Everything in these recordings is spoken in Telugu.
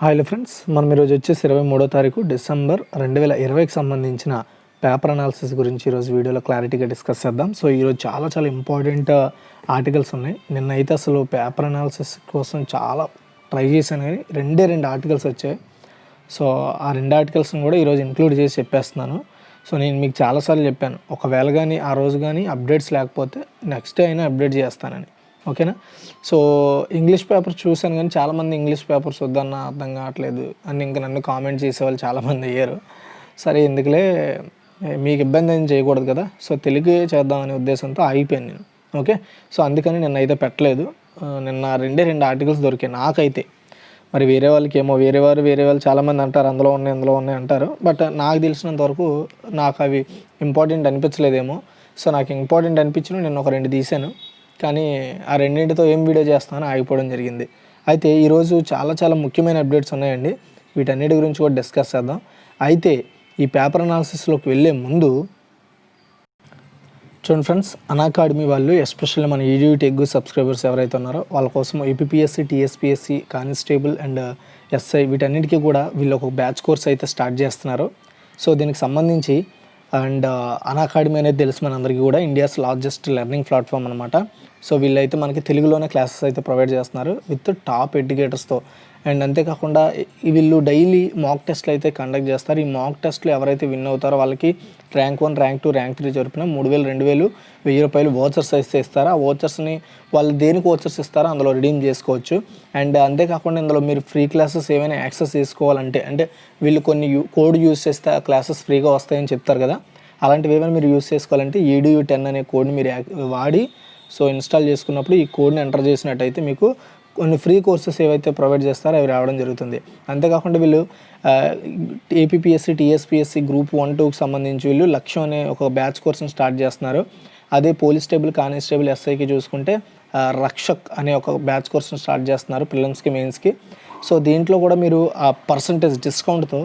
హాయ్ ఫ్రెండ్స్, మనం ఈరోజు వచ్చేసి 23వ తారీఖు డిసెంబర్ 2020కి సంబంధించిన పేపర్ అనాలిసిస్ గురించి ఈరోజు వీడియోలో క్లారిటీగా డిస్కస్ చేద్దాం. సో ఈరోజు చాలా ఇంపార్టెంట్ ఆర్టికల్స్ ఉన్నాయి. నిన్నైతే అసలు పేపర్ అనాలిసిస్ కోసం చాలా ట్రై చేశాను, కానీ రెండు ఆర్టికల్స్ వచ్చాయి. సో ఆ రెండు ఆర్టికల్స్ని కూడా ఈరోజు ఇంక్లూడ్ చేసి చెప్పేస్తున్నాను. సో నేను మీకు చాలాసార్లు చెప్పాను, ఒకవేళ కానీ ఆ రోజు కానీ అప్డేట్స్ లేకపోతే నెక్స్ట్ డే అయినా అప్డేట్ చేస్తానని. ఓకేనా? సో ఇంగ్లీష్ పేపర్ చూశాను, కానీ చాలామంది ఇంగ్లీష్ పేపర్స్ వద్దన్న అర్థం కావట్లేదు అని ఇంకా నన్ను కామెంట్ చేసేవాళ్ళు చాలామంది అయ్యారు. సరే ఎందుకులే, మీకు ఇబ్బంది ఏం చేయకూడదు కదా, సో తెలుగు చేద్దామనే ఉద్దేశంతో ఆగిపోయాను నేను. ఓకే, సో అందుకని నిన్న అయితే పెట్టలేదు. నిన్న రెండు ఆర్టికల్స్ దొరికాయి నాకైతే. మరి వేరే వాళ్ళకి ఏమో వేరే వాళ్ళు చాలామంది అంటారు అందులో ఉన్నాయి అంటారు. బట్ నాకు తెలిసినంత వరకు నాకు అవి ఇంపార్టెంట్ అనిపించలేదేమో. సో నాకు ఇంపార్టెంట్ అనిపించిన నేను ఒక రెండు తీసాను, కానీ ఆ రెండింటితో ఏం వీడియో చేస్తానని ఆగిపోవడం జరిగింది. అయితే ఈరోజు చాలా ముఖ్యమైన అప్డేట్స్ ఉన్నాయండి. వీటన్నిటి గురించి కూడా డిస్కస్ చేద్దాం. అయితే ఈ పేపర్ అనాలిసిస్లోకి వెళ్ళే ముందు చూడండి ఫ్రెండ్స్, అనాకాడమీ వాళ్ళు ఎస్పెషల్లీ మన ఈడీయూ టెక్ సబ్స్క్రైబర్స్ ఎవరైతే ఉన్నారో వాళ్ళ కోసం APSC, TSPSC, constable and SI వీటన్నిటికీ కూడా వీళ్ళు ఒక బ్యాచ్ కోర్స్ అయితే స్టార్ట్ చేస్తున్నారు. సో దీనికి సంబంధించి అండ్ అనాకాడమీ అనేది తెలుసు మనందరికీ కూడా, ఇండియాస్ లార్జెస్ట్ లెర్నింగ్ ప్లాట్ఫామ్ అనమాట. సో వీళ్ళైతే మనకి తెలుగులోనే క్లాసెస్ అయితే ప్రొవైడ్ చేస్తున్నారు విత్ టాప్ ఎడ్యుకేటర్స్తో. అండ్ అంతేకాకుండా వీళ్ళు డైలీ మాక్ టెస్ట్లు అయితే కండక్ట్ చేస్తారు. ఈ మాక్ టెస్ట్లు ఎవరైతే విన్ అవుతారో వాళ్ళకి ర్యాంక్ 1, ర్యాంక్ 2, ర్యాంక్ 3 చొప్పున 3,000, 2,000, ₹1,000 వోచర్స్ అయితే ఇస్తారు. ఆ వోచర్స్ని వాళ్ళు దేనికి వోచర్స్ ఇస్తారో అందులో రిడీమ్ చేసుకోవచ్చు. అండ్ అంతేకాకుండా ఇందులో మీరు ఫ్రీ క్లాసెస్ ఏమైనా యాక్సెస్ చేసుకోవాలంటే, అంటే వీళ్ళు కొన్ని కోడ్ యూజ్ చేస్తే ఆ క్లాసెస్ ఫ్రీగా వస్తాయని చెప్తారు కదా, అలాంటివి ఏమైనా మీరు యూజ్ చేసుకోవాలంటే EDU10 అనే కోడ్ని మీరు వాడి సో ఇన్స్టాల్ చేసుకున్నప్పుడు ఈ కోడ్ని ఎంటర్ చేసినట్టయితే మీకు కొన్ని ఫ్రీ కోర్సెస్ ఏవైతే ప్రొవైడ్ చేస్తారో అవి రావడం జరుగుతుంది. అంతేకాకుండా వీళ్ళు ఏపీఎస్సి, టీఎస్పీఎస్సి గ్రూప్ 1, 2కి సంబంధించి వీళ్ళు లక్ష్యం అనే ఒక బ్యాచ్ కోర్స్ని స్టార్ట్ చేస్తున్నారు. అదే పోలీస్ టేబుల్, కానిస్టేబుల్, ఎస్ఐకి చూసుకుంటే రక్షక్ అనే ఒక బ్యాచ్ కోర్స్ని స్టార్ట్ చేస్తున్నారు ప్రిలిమ్స్కి, మెయిన్స్కి. సో దీంట్లో కూడా మీరు ఆ పర్సంటేజ్ డిస్కౌంట్తో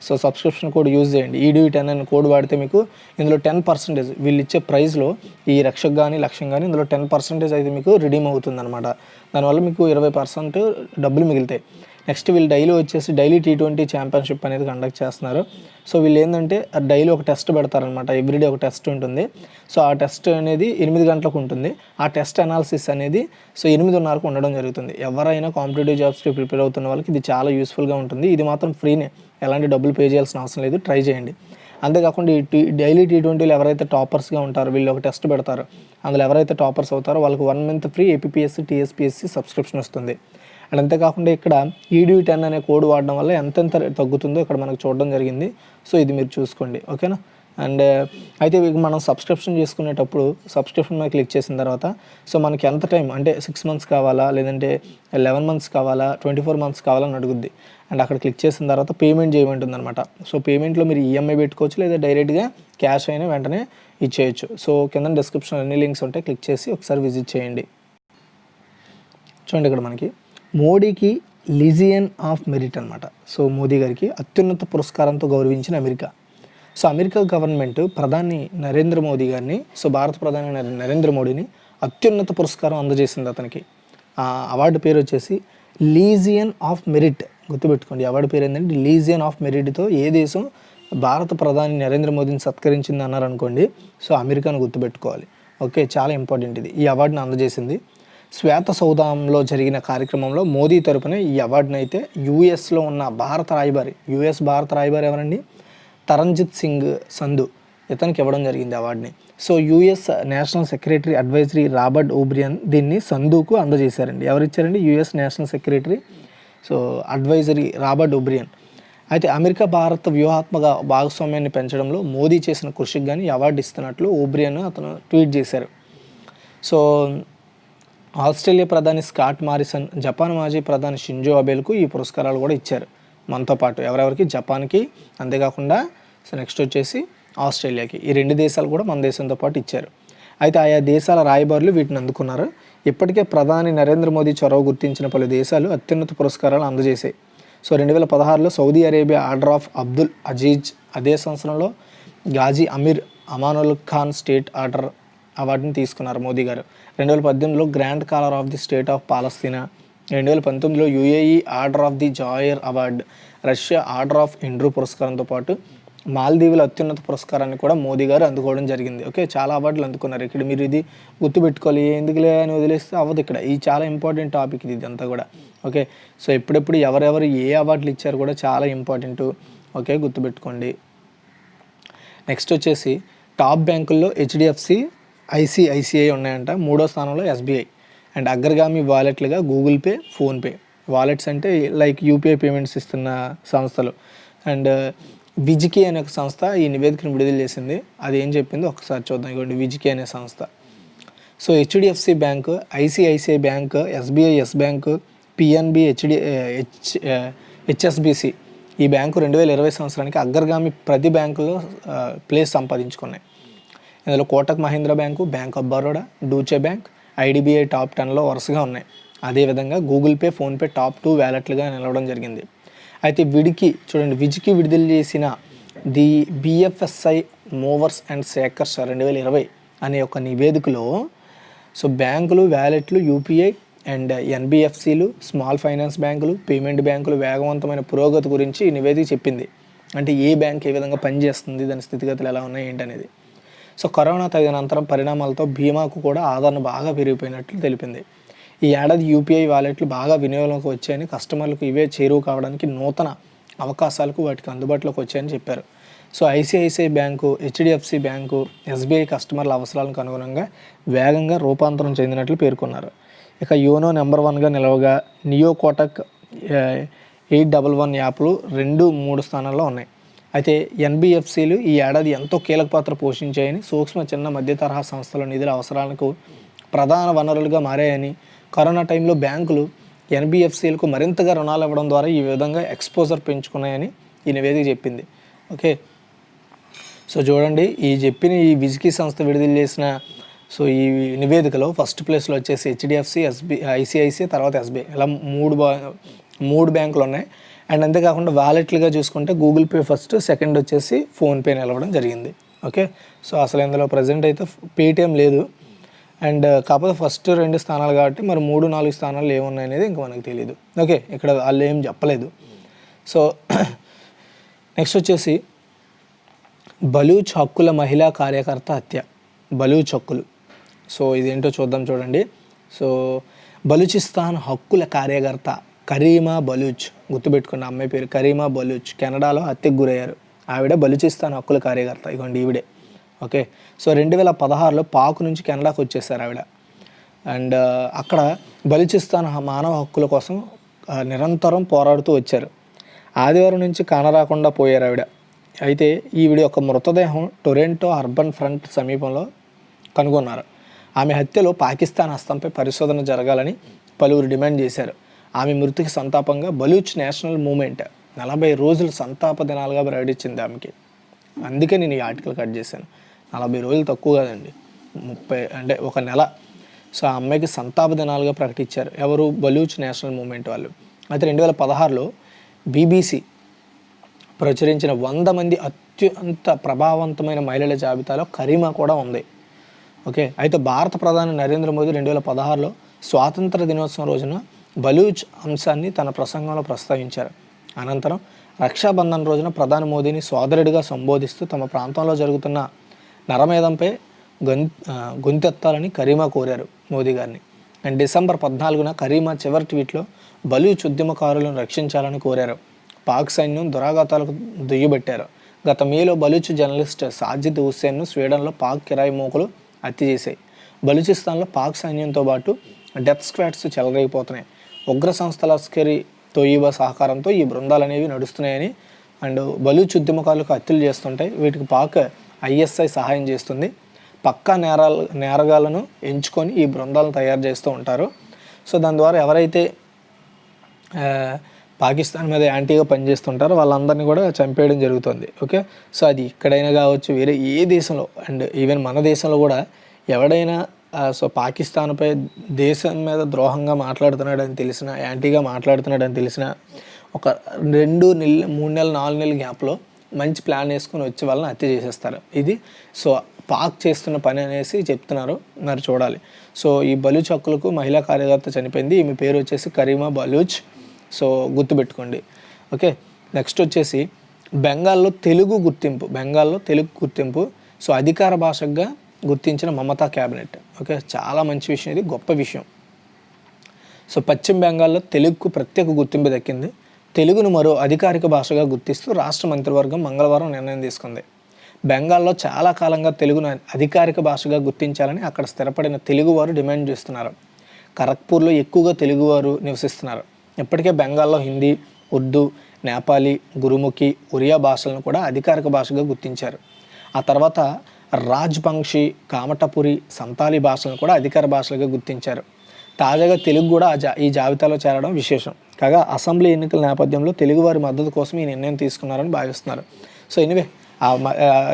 సో సబ్స్క్రిప్షన్ కోడ్ యూజ్ చేయండి. EDU10 అనే కోడ్ వాడితే మీకు ఇందులో 10% వీళ్ళు ఇచ్చే ప్రైస్లో ఈ రక్షక్ కానీ లక్ష్యం కానీ ఇందులో 10% అయితే మీకు రిడీమ్ అవుతుంది అనమాట. దానివల్ల మీకు 20% డబ్బులు మిగులుతాయి. నెక్స్ట్ వీళ్ళు డైలీ T20 ఛాంపియన్షిప్ అనేది కండక్ట్ చేస్తున్నారు. సో వీళ్ళు ఏంటంటే డైలీ ఒక టెస్ట్ పెడతారనమాట, ఎవ్రీడే ఒక టెస్ట్ ఉంటుంది. సో ఆ టెస్ట్ అనేది 8 గంటలకు ఉంటుంది. ఆ టెస్ట్ అనాలిసిస్ అనేది సో 8:30కు ఉండడం జరుగుతుంది. ఎవరైనా కాంపిటేటివ్ జాబ్స్కి ప్రిపేర్ అవుతున్న వాళ్ళకి ఇది చాలా యూస్ఫుల్గా ఉంటుంది. ఇది మాత్రం ఫ్రీనే, ఎలాంటి డబ్బులు పే చేయాల్సిన అవసరం లేదు, ట్రై చేయండి. అంతేకాకుండా ఈ డైలీ T20లో ఎవరైతే టాపర్స్గా ఉంటారో వీళ్ళు ఒక టెస్ట్ పెడతారు. అందులో ఎవరైతే టాపర్స్ అవుతారో వాళ్ళకి 1 month free APSC, TSPSC subscription వస్తుంది. అండ్ అంతేకాకుండా ఇక్కడ EDU10 అనే కోడ్ వాడడం వల్ల ఎంతెంత తగ్గుతుందో ఇక్కడ మనకు చూడడం జరిగింది. సో ఇది మీరు చూసుకోండి, ఓకేనా? అండ్ అయితే మనం సబ్స్క్రిప్షన్ చేసుకునేటప్పుడు సబ్స్క్రిప్షన్ మీద క్లిక్ చేసిన తర్వాత సో మనకి ఎంత టైం అంటే 6 months కావాలా, లేదంటే 11 months కావాలా, 24 months కావాలని అడుగుద్ది. అండ్ అక్కడ క్లిక్ చేసిన తర్వాత పేమెంట్ చేయమంటుంది అనమాట. సో పేమెంట్లో మీరు EMI పెట్టుకోవచ్చు, లేదా డైరెక్ట్గా క్యాష్ అయినా వెంటనే ఇచ్చేయచ్చు. సో కింద డిస్క్రిప్షన్ అన్ని లింక్స్ ఉంటాయి, క్లిక్ చేసి ఒకసారి విజిట్ చేయండి. చూడండి, ఇక్కడ మనకి మోడీకి లీజియన్ ఆఫ్ మెరిట్ అనమాట. సో మోదీ గారికి అత్యున్నత పురస్కారంతో గౌరవించిన అమెరికా. సో అమెరికా గవర్నమెంట్ ప్రధాని నరేంద్ర మోదీ గారిని, సో భారత ప్రధాని నరేంద్ర మోడీని అత్యున్నత పురస్కారం అందజేసింది అతనికి. ఆ అవార్డు పేరు వచ్చేసి లీజియన్ ఆఫ్ మెరిట్. గుర్తుపెట్టుకోండి, అవార్డు పేరు ఏంటంటే లీజియన్ ఆఫ్ మెరిట్తో ఏ దేశం భారత ప్రధాని నరేంద్ర మోదీని సత్కరించింది అన్నారనుకోండి, సో అమెరికాను గుర్తుపెట్టుకోవాలి. ఓకే, చాలా ఇంపార్టెంట్ ఇది. ఈ అవార్డుని అందజేసింది. శ్వేత సౌధంలో జరిగిన కార్యక్రమంలో మోదీ తరపున ఈ అవార్డుని అయితే యూఎస్లో ఉన్న భారత రాయబారి ఎవరండి? తరణ్జిత్ సింగ్ సంధు, ఇతనికి ఇవ్వడం జరిగింది అవార్డుని. So US national secretary advisory Robert O'Brien దీన్ని సంధుకు అందజేశారండి. ఎవరు ఇచ్చారండి? US national secretary so advisory Robert O'Brien. అయితే అమెరికా భారత వ్యూహాత్మక భాగస్వామ్యాన్ని పెంచడంలో మోదీ చేసిన కృషికి కానీ అవార్డు ఇస్తున్నట్లు ఓబ్రియన్ అతను ట్వీట్ చేశారు. సో ఆస్ట్రేలియా ప్రధాని స్కాట్ మారిసన్, జపాన్ మాజీ ప్రధాని షింజో అబేలకు ఈ పురస్కారాలు కూడా ఇచ్చారు మనతో పాటు. ఎవరెవరికి? జపాన్కి, అంతేకాకుండా సో నెక్స్ట్ వచ్చేసి ఆస్ట్రేలియాకి. ఈ 2 దేశాలు కూడా మన దేశంతో పాటు ఇచ్చారు. అయితే ఆయా దేశాల రాయబారులు వీటిని అందుకున్నారు. ఇప్పటికే ప్రధాని నరేంద్ర మోదీ చొరవ గుర్తించిన పలు దేశాలు అత్యున్నత పురస్కారాలు అందజేశాయి. సో 2016లో Saudi Arabia order of Abdul Aziz, అదే సంవత్సరంలో గాజీ అమీర్ అమానుల్ ఖాన్ స్టేట్ ఆర్డర్ అవార్డుని తీసుకున్నారు మోదీ గారు. 2018లో grand collar of the state of Palestine, 2019లో UAE order of the Zayed award, Russia order of Andrew పురస్కారంతో పాటు మాల్దీవుల అత్యున్నత పురస్కారాన్ని కూడా మోదీ గారు అందుకోవడం జరిగింది. ఓకే, చాలా అవార్డులు అందుకున్నారు. ఇక్కడ మీరు ఇది గుర్తుపెట్టుకోవాలి, ఎందుకులే అని వదిలేస్తే అవ్వదు. ఇక్కడ ఇది చాలా ఇంపార్టెంట్ టాపిక్ ఇది అంతా కూడా. ఓకే, సో ఎప్పుడెప్పుడు ఎవరెవరు ఏ అవార్డులు ఇచ్చారు కూడా చాలా ఇంపార్టెంట్. ఓకే, గుర్తుపెట్టుకోండి. నెక్స్ట్ వచ్చేసి టాప్ బ్యాంకుల్లో హెచ్డిఎఫ్సి, ఐసిఐసిఐ ఉన్నాయంట. 3వ స్థానంలో ఎస్బీఐ. అండ్ అగ్రగామి వాలెట్లుగా గూగుల్ పే, ఫోన్పే. వాలెట్స్ అంటే లైక్ యూపీఐ పేమెంట్స్ ఇస్తున్న సంస్థలు. అండ్ విజికి అనే ఒక సంస్థ ఈ నివేదికను విడుదల చేసింది. అది ఏం చెప్పిందో ఒకసారి చూద్దాం. ఇవ్వండి, విజికి అనే సంస్థ. So HDFC bank, ICICI bank, SBI yes bank, PNB, HSBC ఈ బ్యాంకు 2020 సంవత్సరానికి అగ్రగామి ప్రతి బ్యాంకులో ప్లేస్ సంపాదించుకున్నాయి. ఇందులో Kotak Mahindra bank, bank of Baroda, Deutsche bank, IDBI top 10లో వరుసగా ఉన్నాయి. అదేవిధంగా గూగుల్ పే, ఫోన్పే టాప్ 2 వ్యాలెట్లుగా నిలవడం జరిగింది. అయితే చూడండి, విజికి విడుదల చేసిన the BFSI movers and shakers 2020 అనే ఒక నివేదికలో సో బ్యాంకులు, వ్యాలెట్లు, యూపీఐ అండ్ ఎన్బిఎఫ్సిలు, స్మాల్ ఫైనాన్స్ బ్యాంకులు, పేమెంట్ బ్యాంకులు వేగవంతమైన పురోగతి గురించి ఈ నివేదిక చెప్పింది. అంటే ఏ బ్యాంక్ ఏ విధంగా పనిచేస్తుంది, దాని స్థితిగతులు ఎలా ఉన్నాయి ఏంటనేది. సో కరోనా తదనంతరం పరిణామాలతో బీమాకు కూడా ఆదరణ బాగా పెరిగిపోయినట్లు తెలిపింది. ఈ ఏడాది యూపీఐ వాలెట్లు బాగా వినియోగంలోకి వచ్చాయని, కస్టమర్లకు ఇవే చేరువ కావడానికి నూతన అవకాశాలకు వాటికి అందుబాటులోకి వచ్చాయని చెప్పారు. So ICICI bank, HDFC bank, SBI కస్టమర్ల అవసరాలకు అనుగుణంగా వేగంగా రూపాంతరం చెందినట్లు పేర్కొన్నారు. ఇక యోనో నెంబర్ 1గా నిలవగా నియో, కోటక్ 811 యాప్లు 2, 3 స్థానాల్లో ఉన్నాయి. అయితే ఎన్బిఎఫ్సిలు ఈ ఏడాది ఎంతో కీలక పాత్ర పోషించాయని, సూక్ష్మ, చిన్న, మధ్య తరహా సంస్థల నిధుల అవసరాలకు ప్రధాన వనరులుగా మారాయని, కరోనా టైంలో బ్యాంకులు ఎన్బిఎఫ్సిలకు మరింతగా రుణాలు ఇవ్వడం ద్వారా ఈ విధంగా ఎక్స్పోజర్ పెంచుకున్నాయని ఈ నివేదిక చెప్పింది. ఓకే, సో చూడండి, ఈ విజికి సంస్థ విడుదల చేసిన సో ఈ నివేదికలో ఫస్ట్ ప్లేస్లో వచ్చేసి హెచ్డిఎఫ్సి, ఐసిఐసిఐ, తర్వాత ఎస్బీఐ, ఇలా మూడు బ్యాంకులు ఉన్నాయి. అండ్ అంతేకాకుండా వాలెట్లుగా చూసుకుంటే గూగుల్ పే ఫస్ట్, సెకండ్ వచ్చేసి ఫోన్పే నిలవడం జరిగింది. ఓకే, సో అసలు ఇందులో ప్రజెంట్ అయితే పేటిఎం లేదు. అండ్ కాకపోతే ఫస్ట్ 2 స్థానాలు కాబట్టి మరి 3, 4 స్థానాలు ఏమున్నాయి అనేది ఇంకా మనకు తెలియదు. ఓకే, ఇక్కడ వాళ్ళు ఏం చెప్పలేదు. సో నెక్స్ట్ వచ్చేసి బలూచ్ హక్కుల మహిళా కార్యకర్త హత్య. బలూచ్ హక్కులు, సో ఇదేంటో చూద్దాం. చూడండి, సో బలూచిస్తాన్ హక్కుల కార్యకర్త కరీమా బలూచ్, గుర్తుపెట్టుకున్న అమ్మాయి పేరు కరీమా బలూచ్, కెనడాలో హత్యకు గురయ్యారు. ఆవిడ బలూచిస్తాన్ హక్కుల కార్యకర్త. ఇవ్వండి ఈవిడే. ఓకే, సో 2016లో పాక్ నుంచి కెనడాకు వచ్చేసారు ఆవిడ. అండ్ అక్కడ బలూచిస్తాన్ మానవ హక్కుల కోసం నిరంతరం పోరాడుతూ వచ్చారు. ఆదివారం నుంచి కానరాకుండా పోయారు ఆవిడ. అయితే ఈవిడ ఒక మృతదేహం టొరంటో అర్బన్ ఫ్రంట్ సమీపంలో కనుగొన్నారు. ఆమె హత్యలో పాకిస్తాన్ హస్తంపై పరిశోధన జరగాలని పలువురు డిమాండ్ చేశారు. ఆమె మృతికి సంతాపంగా బలూచ్ నేషనల్ మూవ్మెంట్ 40 రోజులు సంతాప దినాలుగా ప్రకటించింది ఆమెకి. అందుకే నేను ఈ ఆర్టికల్ కట్ చేశాను. 40 రోజులు తక్కువ కాదండి, 30 అంటే ఒక నెల. సో ఆ అమ్మాయికి సంతాప దినాలుగా ప్రకటించారు. ఎవరు? బలూచ్ నేషనల్ మూవ్మెంట్ వాళ్ళు. అయితే 2016లో బీబీసీ ప్రచురించిన 100 మంది అత్యంత ప్రభావవంతమైన మహిళల జాబితాలో కరీమా కూడా ఉంది. ఓకే, అయితే భారత ప్రధాని నరేంద్ర మోదీ 2016లో స్వాతంత్ర దినోత్సవం రోజున బలూచ్ అంశాన్ని తన ప్రసంగంలో ప్రస్తావించారు. అనంతరం రక్షాబంధన్ రోజున ప్రధాని మోదీని సోదరుడిగా సంబోధిస్తూ తమ ప్రాంతంలో జరుగుతున్న నరమేధంపై గొంతెత్తాలని కరీమా కోరారు మోదీ గారిని. అండ్ డిసెంబర్ 14న కరీమా చివరి ట్వీట్లో బలూచ్ ఉద్యమకారులను రక్షించాలని కోరారు. పాక్ సైన్యం దురాఘాతాలకు దుయ్యబట్టారు. గత మేలో బలూచ్ జర్నలిస్ట్ సాజిద్ హుస్సేన్ను స్వీడన్లో పాక్ కిరాయి మోకులు హత్య చేశాయి. బలూచిస్తాన్లో పాక్ సైన్యంతో పాటు డెత్ స్క్వాడ్స్ చెలరేగిపోతున్నాయి. ఉగ్ర సంస్థ లష్కరీ తోయిబా సహకారంతో ఈ బృందాలు అనేవి నడుస్తున్నాయని, అండ్ బలూచ్ ఉద్యమకారులకు హత్యలు చేస్తుంటాయి. వీటికి పాక్ ఐఎస్ఐ సహాయం చేస్తుంది. పక్కా నేరగాలను ఎంచుకొని ఈ బృందాలను తయారు చేస్తూ ఉంటారు. సో దాని ద్వారా ఎవరైతే పాకిస్తాన్ మీద యాంటీగా పనిచేస్తుంటారో వాళ్ళందరినీ కూడా చంపేయడం జరుగుతుంది. ఓకే, సో అది ఇక్కడైనా కావచ్చు, వేరే ఏ దేశంలో, అండ్ ఈవెన్ మన దేశంలో కూడా ఎవడైనా సో పాకిస్తాన్పై దేశం మీద ద్రోహంగా మాట్లాడుతున్నాడని తెలిసిన, యాంటీగా మాట్లాడుతున్నాడని తెలిసిన ఒక 2 నెలలు, 3 నెలలు, 4 నెలల గ్యాప్లో మంచి ప్లాన్ వేసుకొని వచ్చే వాళ్ళని హత్య చేసేస్తారు. ఇది సో పాక్ చేస్తున్న పని అనేసి చెప్తున్నారు, మరి చూడాలి. సో ఈ బలూచ్ హక్కులకు మహిళా కార్యకర్త చనిపోయింది, ఈమె పేరు వచ్చేసి కరీమా బలూచ్. సో గుర్తుపెట్టుకోండి. ఓకే, నెక్స్ట్ వచ్చేసి బెంగాల్లో తెలుగు గుర్తింపు. సో అధికార భాషగా గుర్తించిన మమతా క్యాబినెట్. ఓకే, చాలా మంచి విషయం, ఇది గొప్ప విషయం. సో పశ్చిమ బెంగాల్లో తెలుగుకు ప్రత్యేక గుర్తింపు దక్కింది. తెలుగును మరో అధికారిక భాషగా గుర్తిస్తూ రాష్ట్ర మంత్రివర్గం మంగళవారం నిర్ణయం తీసుకుంది. బెంగాల్లో చాలా కాలంగా తెలుగును అధికారిక భాషగా గుర్తించాలని అక్కడ స్థిరపడిన తెలుగువారు డిమాండ్ చేస్తున్నారు. ఖరగ్పూర్లో ఎక్కువగా తెలుగువారు నివసిస్తున్నారు. ఇప్పటికే బెంగాల్లో హిందీ, ఉర్దూ, నేపాలీ, గురుముఖి, ఒరియా భాషలను కూడా అధికారిక భాషగా గుర్తించారు. ఆ తర్వాత రాజ్బంగ్షి, కామటపురి, సంతాలీ భాషలను కూడా అధికార భాషలుగా గుర్తించారు. తాజాగా తెలుగు కూడా ఈ జాబితాలో చేరడం విశేషం. కాగా అసెంబ్లీ ఎన్నికల నేపథ్యంలో తెలుగువారి మద్దతు కోసం ఈ నిర్ణయం తీసుకున్నారని భావిస్తున్నారు. సో ఎనివే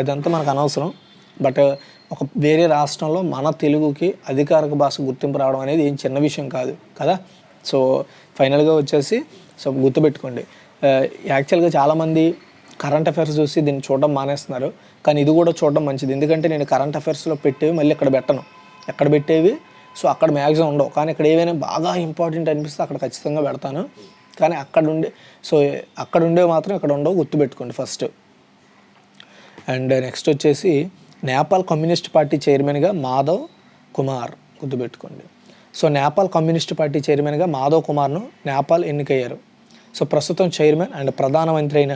ఇదంతా మనకు అనవసరం. బట్ ఒక వేరే రాష్ట్రంలో మన తెలుగుకి అధికారిక భాష గుర్తింపు రావడం అనేది ఏం చిన్న విషయం కాదు కదా. సో ఫైనల్గా వచ్చేసి సో గుర్తుపెట్టుకోండి, యాక్చువల్గా చాలామంది కరెంట్ అఫైర్స్ చూసి దీన్ని చూడడం మానేస్తున్నారు, కానీ ఇది కూడా చూడడం మంచిది. ఎందుకంటే నేను కరెంట్ అఫైర్స్లో పెట్టేవి మళ్ళీ ఇక్కడ పెట్టను, ఎక్కడ పెట్టేవి సో అక్కడ మ్యాక్సిమం ఉండవు, కానీ ఇక్కడ ఏవైనా బాగా ఇంపార్టెంట్ అనిపిస్తే అక్కడ ఖచ్చితంగా పెడతాను. కానీ అక్కడ ఉండేవి మాత్రం ఇక్కడ ఉండవు, గుర్తుపెట్టుకోండి ఫస్ట్. అండ్ నెక్స్ట్ వచ్చేసి నేపాల్ కమ్యూనిస్ట్ పార్టీ చైర్మన్గా మాధవ్ కుమార్, గుర్తుపెట్టుకోండి. సో నేపాల్ కమ్యూనిస్ట్ పార్టీ చైర్మన్గా మాధవ్ కుమార్ను నేపాల్ ఎన్నికయ్యారు. సో ప్రస్తుతం చైర్మన్ అండ్ ప్రధానమంత్రి అయిన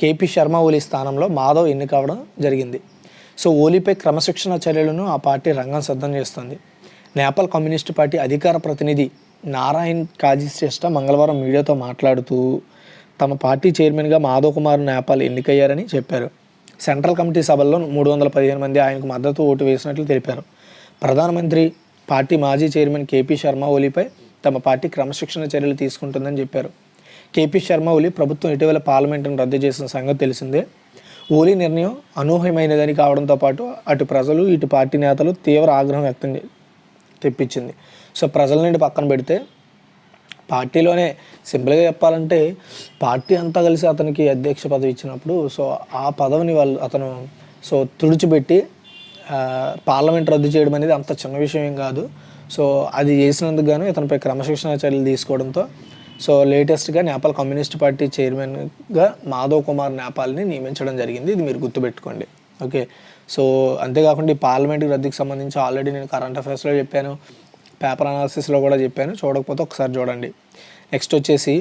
కేపీ శర్మ ఓలీ స్థానంలో మాధవ్ ఎన్నికవడం జరిగింది. సో ఓలీపై క్రమశిక్షణ చర్యలను ఆ పార్టీ రంగం సిద్ధం చేస్తుంది. నేపాల్ కమ్యూనిస్ట్ పార్టీ అధికార ప్రతినిధి నారాయణ్ కాజీ శ్రేష్ఠ మంగళవారం మీడియాతో మాట్లాడుతూ తమ పార్టీ చైర్మన్గా మాధవ్ కుమార్ నేపాల్ ఎన్నికయ్యారని చెప్పారు. సెంట్రల్ కమిటీ సభల్లో 315 మంది ఆయనకు మద్దతు ఓటు వేసినట్లు తెలిపారు. ప్రధానమంత్రి పార్టీ మాజీ చైర్మన్ కేపీ శర్మ ఓలీపై తమ పార్టీ క్రమశిక్షణ చర్యలు తీసుకుంటుందని చెప్పారు. కేపీ శర్మ ఓలీ ప్రభుత్వం ఇటీవల పార్లమెంటును రద్దు చేసిన సంగతి తెలిసిందే. ఓలీ నిర్ణయం అనూహ్యమైనదని కావడంతో పాటు అటు ప్రజలు ఇటు పార్టీ నేతలు తీవ్ర ఆగ్రహం తెప్పించింది. సో ప్రజల నుండి పక్కన పెడితే పార్టీలోనే సింపుల్గా చెప్పాలంటే పార్టీ అంతా కలిసి అతనికి అధ్యక్ష పదవి ఇచ్చినప్పుడు సో ఆ పదవిని అతను సో తుడిచిపెట్టి పార్లమెంట్ రద్దు చేయడం అనేది అంత చిన్న విషయం ఏం కాదు. సో అది చేసినందుకు గాను ఇతనిపై క్రమశిక్షణ చర్యలు తీసుకోవడంతో సో లేటెస్ట్గా నేపాల్ కమ్యూనిస్ట్ పార్టీ చైర్మన్గా మాధవ్ కుమార్ నేపాల్ని నియమించడం జరిగింది. ఇది మీరు గుర్తుపెట్టుకోండి. ఓకే, సో అంతేకాకుండా ఈ పార్లమెంట్ రద్దుకి సంబంధించి ఆల్రెడీ నేను కరెంట్ అఫైర్స్లో చెప్పాను, పేపర్ అనాలిసిస్లో కూడా చెప్పాను, చూడకపోతే ఒకసారి చూడండి. నెక్స్ట్ వచ్చేసి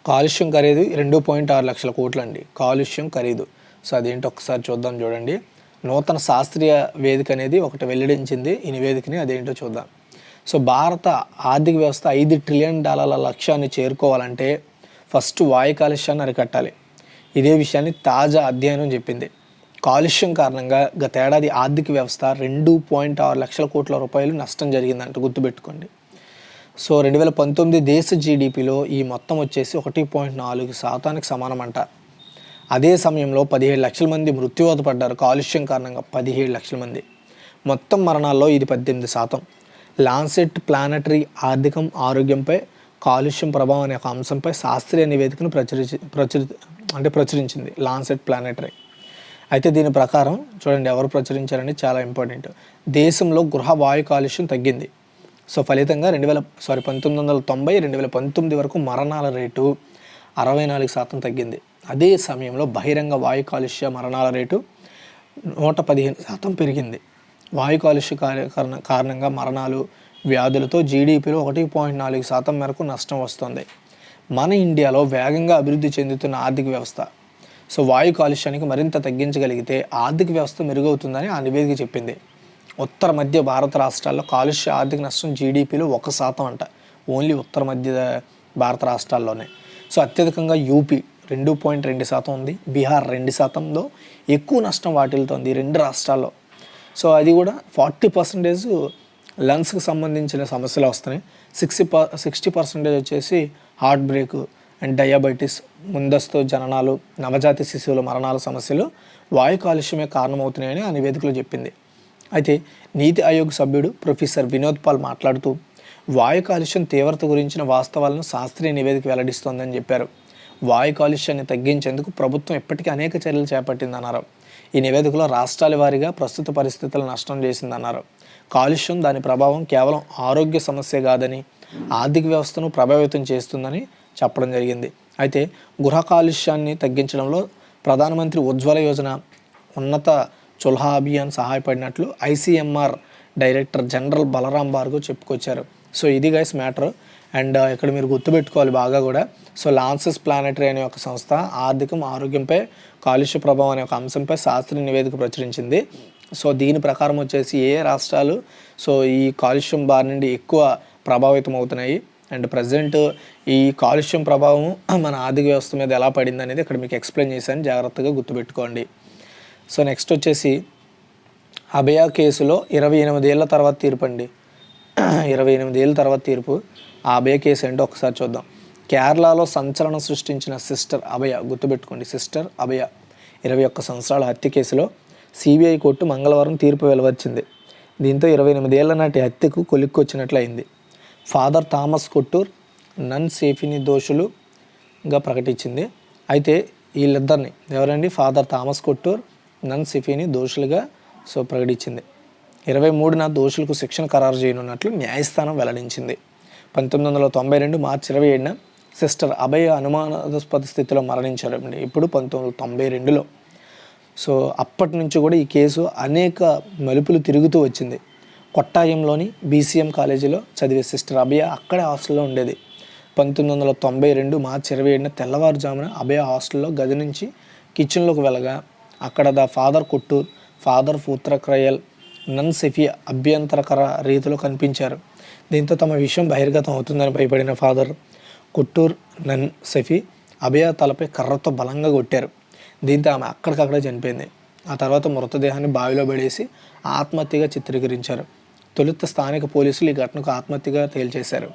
కాలుష్యం ఖరీదు 2.6 లక్షల కోట్లు అండి, కాలుష్యం ఖరీదు. సో అదేంటి ఒకసారి చూద్దాం. చూడండి, నూతన శాస్త్రీయ వేదిక అనేది ఒకటి వెల్లడించింది ఈ నివేదికని, అదేంటో చూద్దాం. సో భారత ఆర్థిక వ్యవస్థ $5 ట్రిలియన్ లక్ష్యాన్ని చేరుకోవాలంటే ఫస్ట్ వాయు కాలుష్యాన్ని అరికట్టాలి. ఇదే విషయాన్ని తాజా అధ్యయనం చెప్పింది. కాలుష్యం కారణంగా గతేడాది ఆర్థిక వ్యవస్థ 2.6 లక్షల కోట్ల రూపాయలు నష్టం జరిగిందంట, గుర్తుపెట్టుకోండి. సో 2019 దేశ జీడిపిలో ఈ మొత్తం వచ్చేసి 1.4% సమానమంట. అదే సమయంలో 17 లక్షల మంది మృత్యువాత పడ్డారు కాలుష్యం కారణంగా, 17 లక్షల మంది. మొత్తం మరణాల్లో ఇది 18%. లాన్సెట్ ప్లానటరీ ఆర్థికం ఆరోగ్యంపై కాలుష్యం ప్రభావం అనే ఒక అంశంపై శాస్త్రీయ నివేదికను ప్రచురించింది లాన్సెట్ ప్లానటరీ. అయితే దీని ప్రకారం చూడండి ఎవరు ప్రచురించారని చాలా ఇంపార్టెంట్. దేశంలో గృహ వాయు కాలుష్యం తగ్గింది. సో ఫలితంగా 1990 2019 వరకు మరణాల రేటు 64% తగ్గింది. అదే సమయంలో బహిరంగ వాయు కాలుష్య మరణాల రేటు 115% పెరిగింది. వాయు కాలుష్య కారణంగా మరణాలు, వ్యాధులతో జీడిపిలో 1.4% మేరకు నష్టం వస్తుంది. మన ఇండియాలో వేగంగా అభివృద్ధి చెందుతున్న ఆర్థిక వ్యవస్థ సో వాయు కాలుష్యానికి మరింత తగ్గించగలిగితే ఆర్థిక వ్యవస్థ మెరుగవుతుందని ఆ నివేదిక చెప్పింది. ఉత్తర మధ్య భారత రాష్ట్రాల్లో కాలుష్య ఆర్థిక నష్టం జీడిపిలో 1% అంట, ఓన్లీ ఉత్తర మధ్య భారత రాష్ట్రాల్లోనే. సో అత్యధికంగా యూపీ 2.2% ఉంది, బీహార్ 2%లో ఎక్కువ నష్టం వాటిల్తోంది ఈ రెండు రాష్ట్రాల్లో. సో అది కూడా 40% లంగ్స్కి సంబంధించిన సమస్యలు వస్తున్నాయి, 60% వచ్చేసి హార్ట్ బ్రేక్ అండ్ డయాబెటీస్, ముందస్తు జననాలు, నవజాత శిశువుల మరణాల సమస్యలు వాయు కాలుష్యమే కారణమవుతున్నాయని ఆ నివేదికలో చెప్పింది. అయితే నీతి ఆయోగ్ సభ్యుడు ప్రొఫెసర్ వినోద్ పాల్ మాట్లాడుతూ వాయు కాలుష్యం తీవ్రత గురించిన వాస్తవాలను శాస్త్రీయ నివేదిక వెల్లడిస్తోందని చెప్పారు. వాయు కాలుష్యాన్ని తగ్గించేందుకు ప్రభుత్వం ఇప్పటికీ అనేక చర్యలు చేపట్టిందన్నారు. ఈ నివేదికలో రాష్ట్రాల వారీగా ప్రస్తుత పరిస్థితులు నష్టం చేసిందన్నారు. కాలుష్యం దాని ప్రభావం కేవలం ఆరోగ్య సమస్య కాదని, ఆర్థిక వ్యవస్థను ప్రభావితం చేస్తుందని చెప్పడం జరిగింది. అయితే గృహ కాలుష్యాన్ని తగ్గించడంలో ప్రధానమంత్రి ఉజ్వల యోజన, ఉన్నత చుల్హా అభియాన్ సహాయపడినట్లు ICMR director general Balram Bhargav చెప్పుకొచ్చారు. సో ఇది గైస్ మ్యాటర్. అండ్ ఇక్కడ మీరు గుర్తుపెట్టుకోవాలి బాగా కూడా. సో లాన్సెస్ ప్లానెటరీ అనే ఒక సంస్థ ఆర్థికం, ఆరోగ్యంపై కాలుష్య ప్రభావం అనే ఒక అంశంపై శాస్త్రీయ నివేదిక ప్రచురించింది. సో దీని ప్రకారం వచ్చేసి ఏ రాష్ట్రాలు సో ఈ కాలుష్యం బారి నుండి ఎక్కువ ప్రభావితం అవుతున్నాయి అండ్ ప్రజెంట్ ఈ కాలుష్యం ప్రభావం మన ఆర్థిక వ్యవస్థ మీద ఎలా పడింది అనేది ఇక్కడ మీకు ఎక్స్ప్లెయిన్ చేశాను, జాగ్రత్తగా గుర్తుపెట్టుకోండి. సో నెక్స్ట్ వచ్చేసి అభయ కేసులో 28 ఏళ్ళ తర్వాత తీర్పు అండి. 28 ఏళ్ళ తర్వాత తీర్పు. ఆ అభయ కేసు ఏంటో ఒకసారి చూద్దాం. కేరళలో సంచలనం సృష్టించిన సిస్టర్ అభయ, గుర్తుపెట్టుకోండి సిస్టర్ అభయ 21 సంవత్సరాల హత్య కేసులో సిబిఐ కోర్టు మంగళవారం తీర్పు వెలువచ్చింది. దీంతో 28 ఏళ్ల నాటి హత్యకు కొలిక్కొచ్చినట్లు అయింది. ఫాదర్ థామస్ కొట్టూర్, నన్ సేఫీని దోషులుగా ప్రకటించింది. అయితే వీళ్ళిద్దరిని ఎవరండి, ఫాదర్ థామస్ కొట్టూర్, నన్ సేఫీని దోషులుగా సో ప్రకటించింది. 23న దోషులకు శిక్షణ ఖరారు చేయనున్నట్లు న్యాయస్థానం వెల్లడించింది. 1992 మార్చి 27న సిస్టర్ అభయ అనుమానాస్పద స్థితిలో మరణించారు. ఇప్పుడు 1992లో. సో అప్పటి నుంచి కూడా ఈ కేసు అనేక మలుపులు తిరుగుతూ వచ్చింది. కొట్టాయంలోని బీసీఎం కాలేజీలో చదివే సిస్టర్ అభయ అక్కడే హాస్టల్లో ఉండేది. 1992 మార్చి 27న తెల్లవారుజామున అభయ హాస్టల్లో గది నుంచి కిచెన్లోకి వెళ్ళగా అక్కడ ద ఫాదర్ కొట్టూర్, ఫాదర్ పూత్రక్రయల్, నన్ సెఫియా అభ్యంతరకర రీతిలో కనిపించారు. దీంతో తమ విషయం బహిర్గతం అవుతుందని భయపడిన ఫాదర్ కొట్టూర్, నన్ సెఫీ అభయ తలపై కర్రతో బలంగా కొట్టారు. దీంతో ఆమె అక్కడికక్కడే చనిపోయింది. ఆ తర్వాత మృతదేహాన్ని బావిలో పడేసి ఆత్మహత్యగా చిత్రీకరించారు. తొలుత స్థానిక పోలీసులు ఈ ఘటనకు ఆత్మహత్యగా తేల్చేశారు.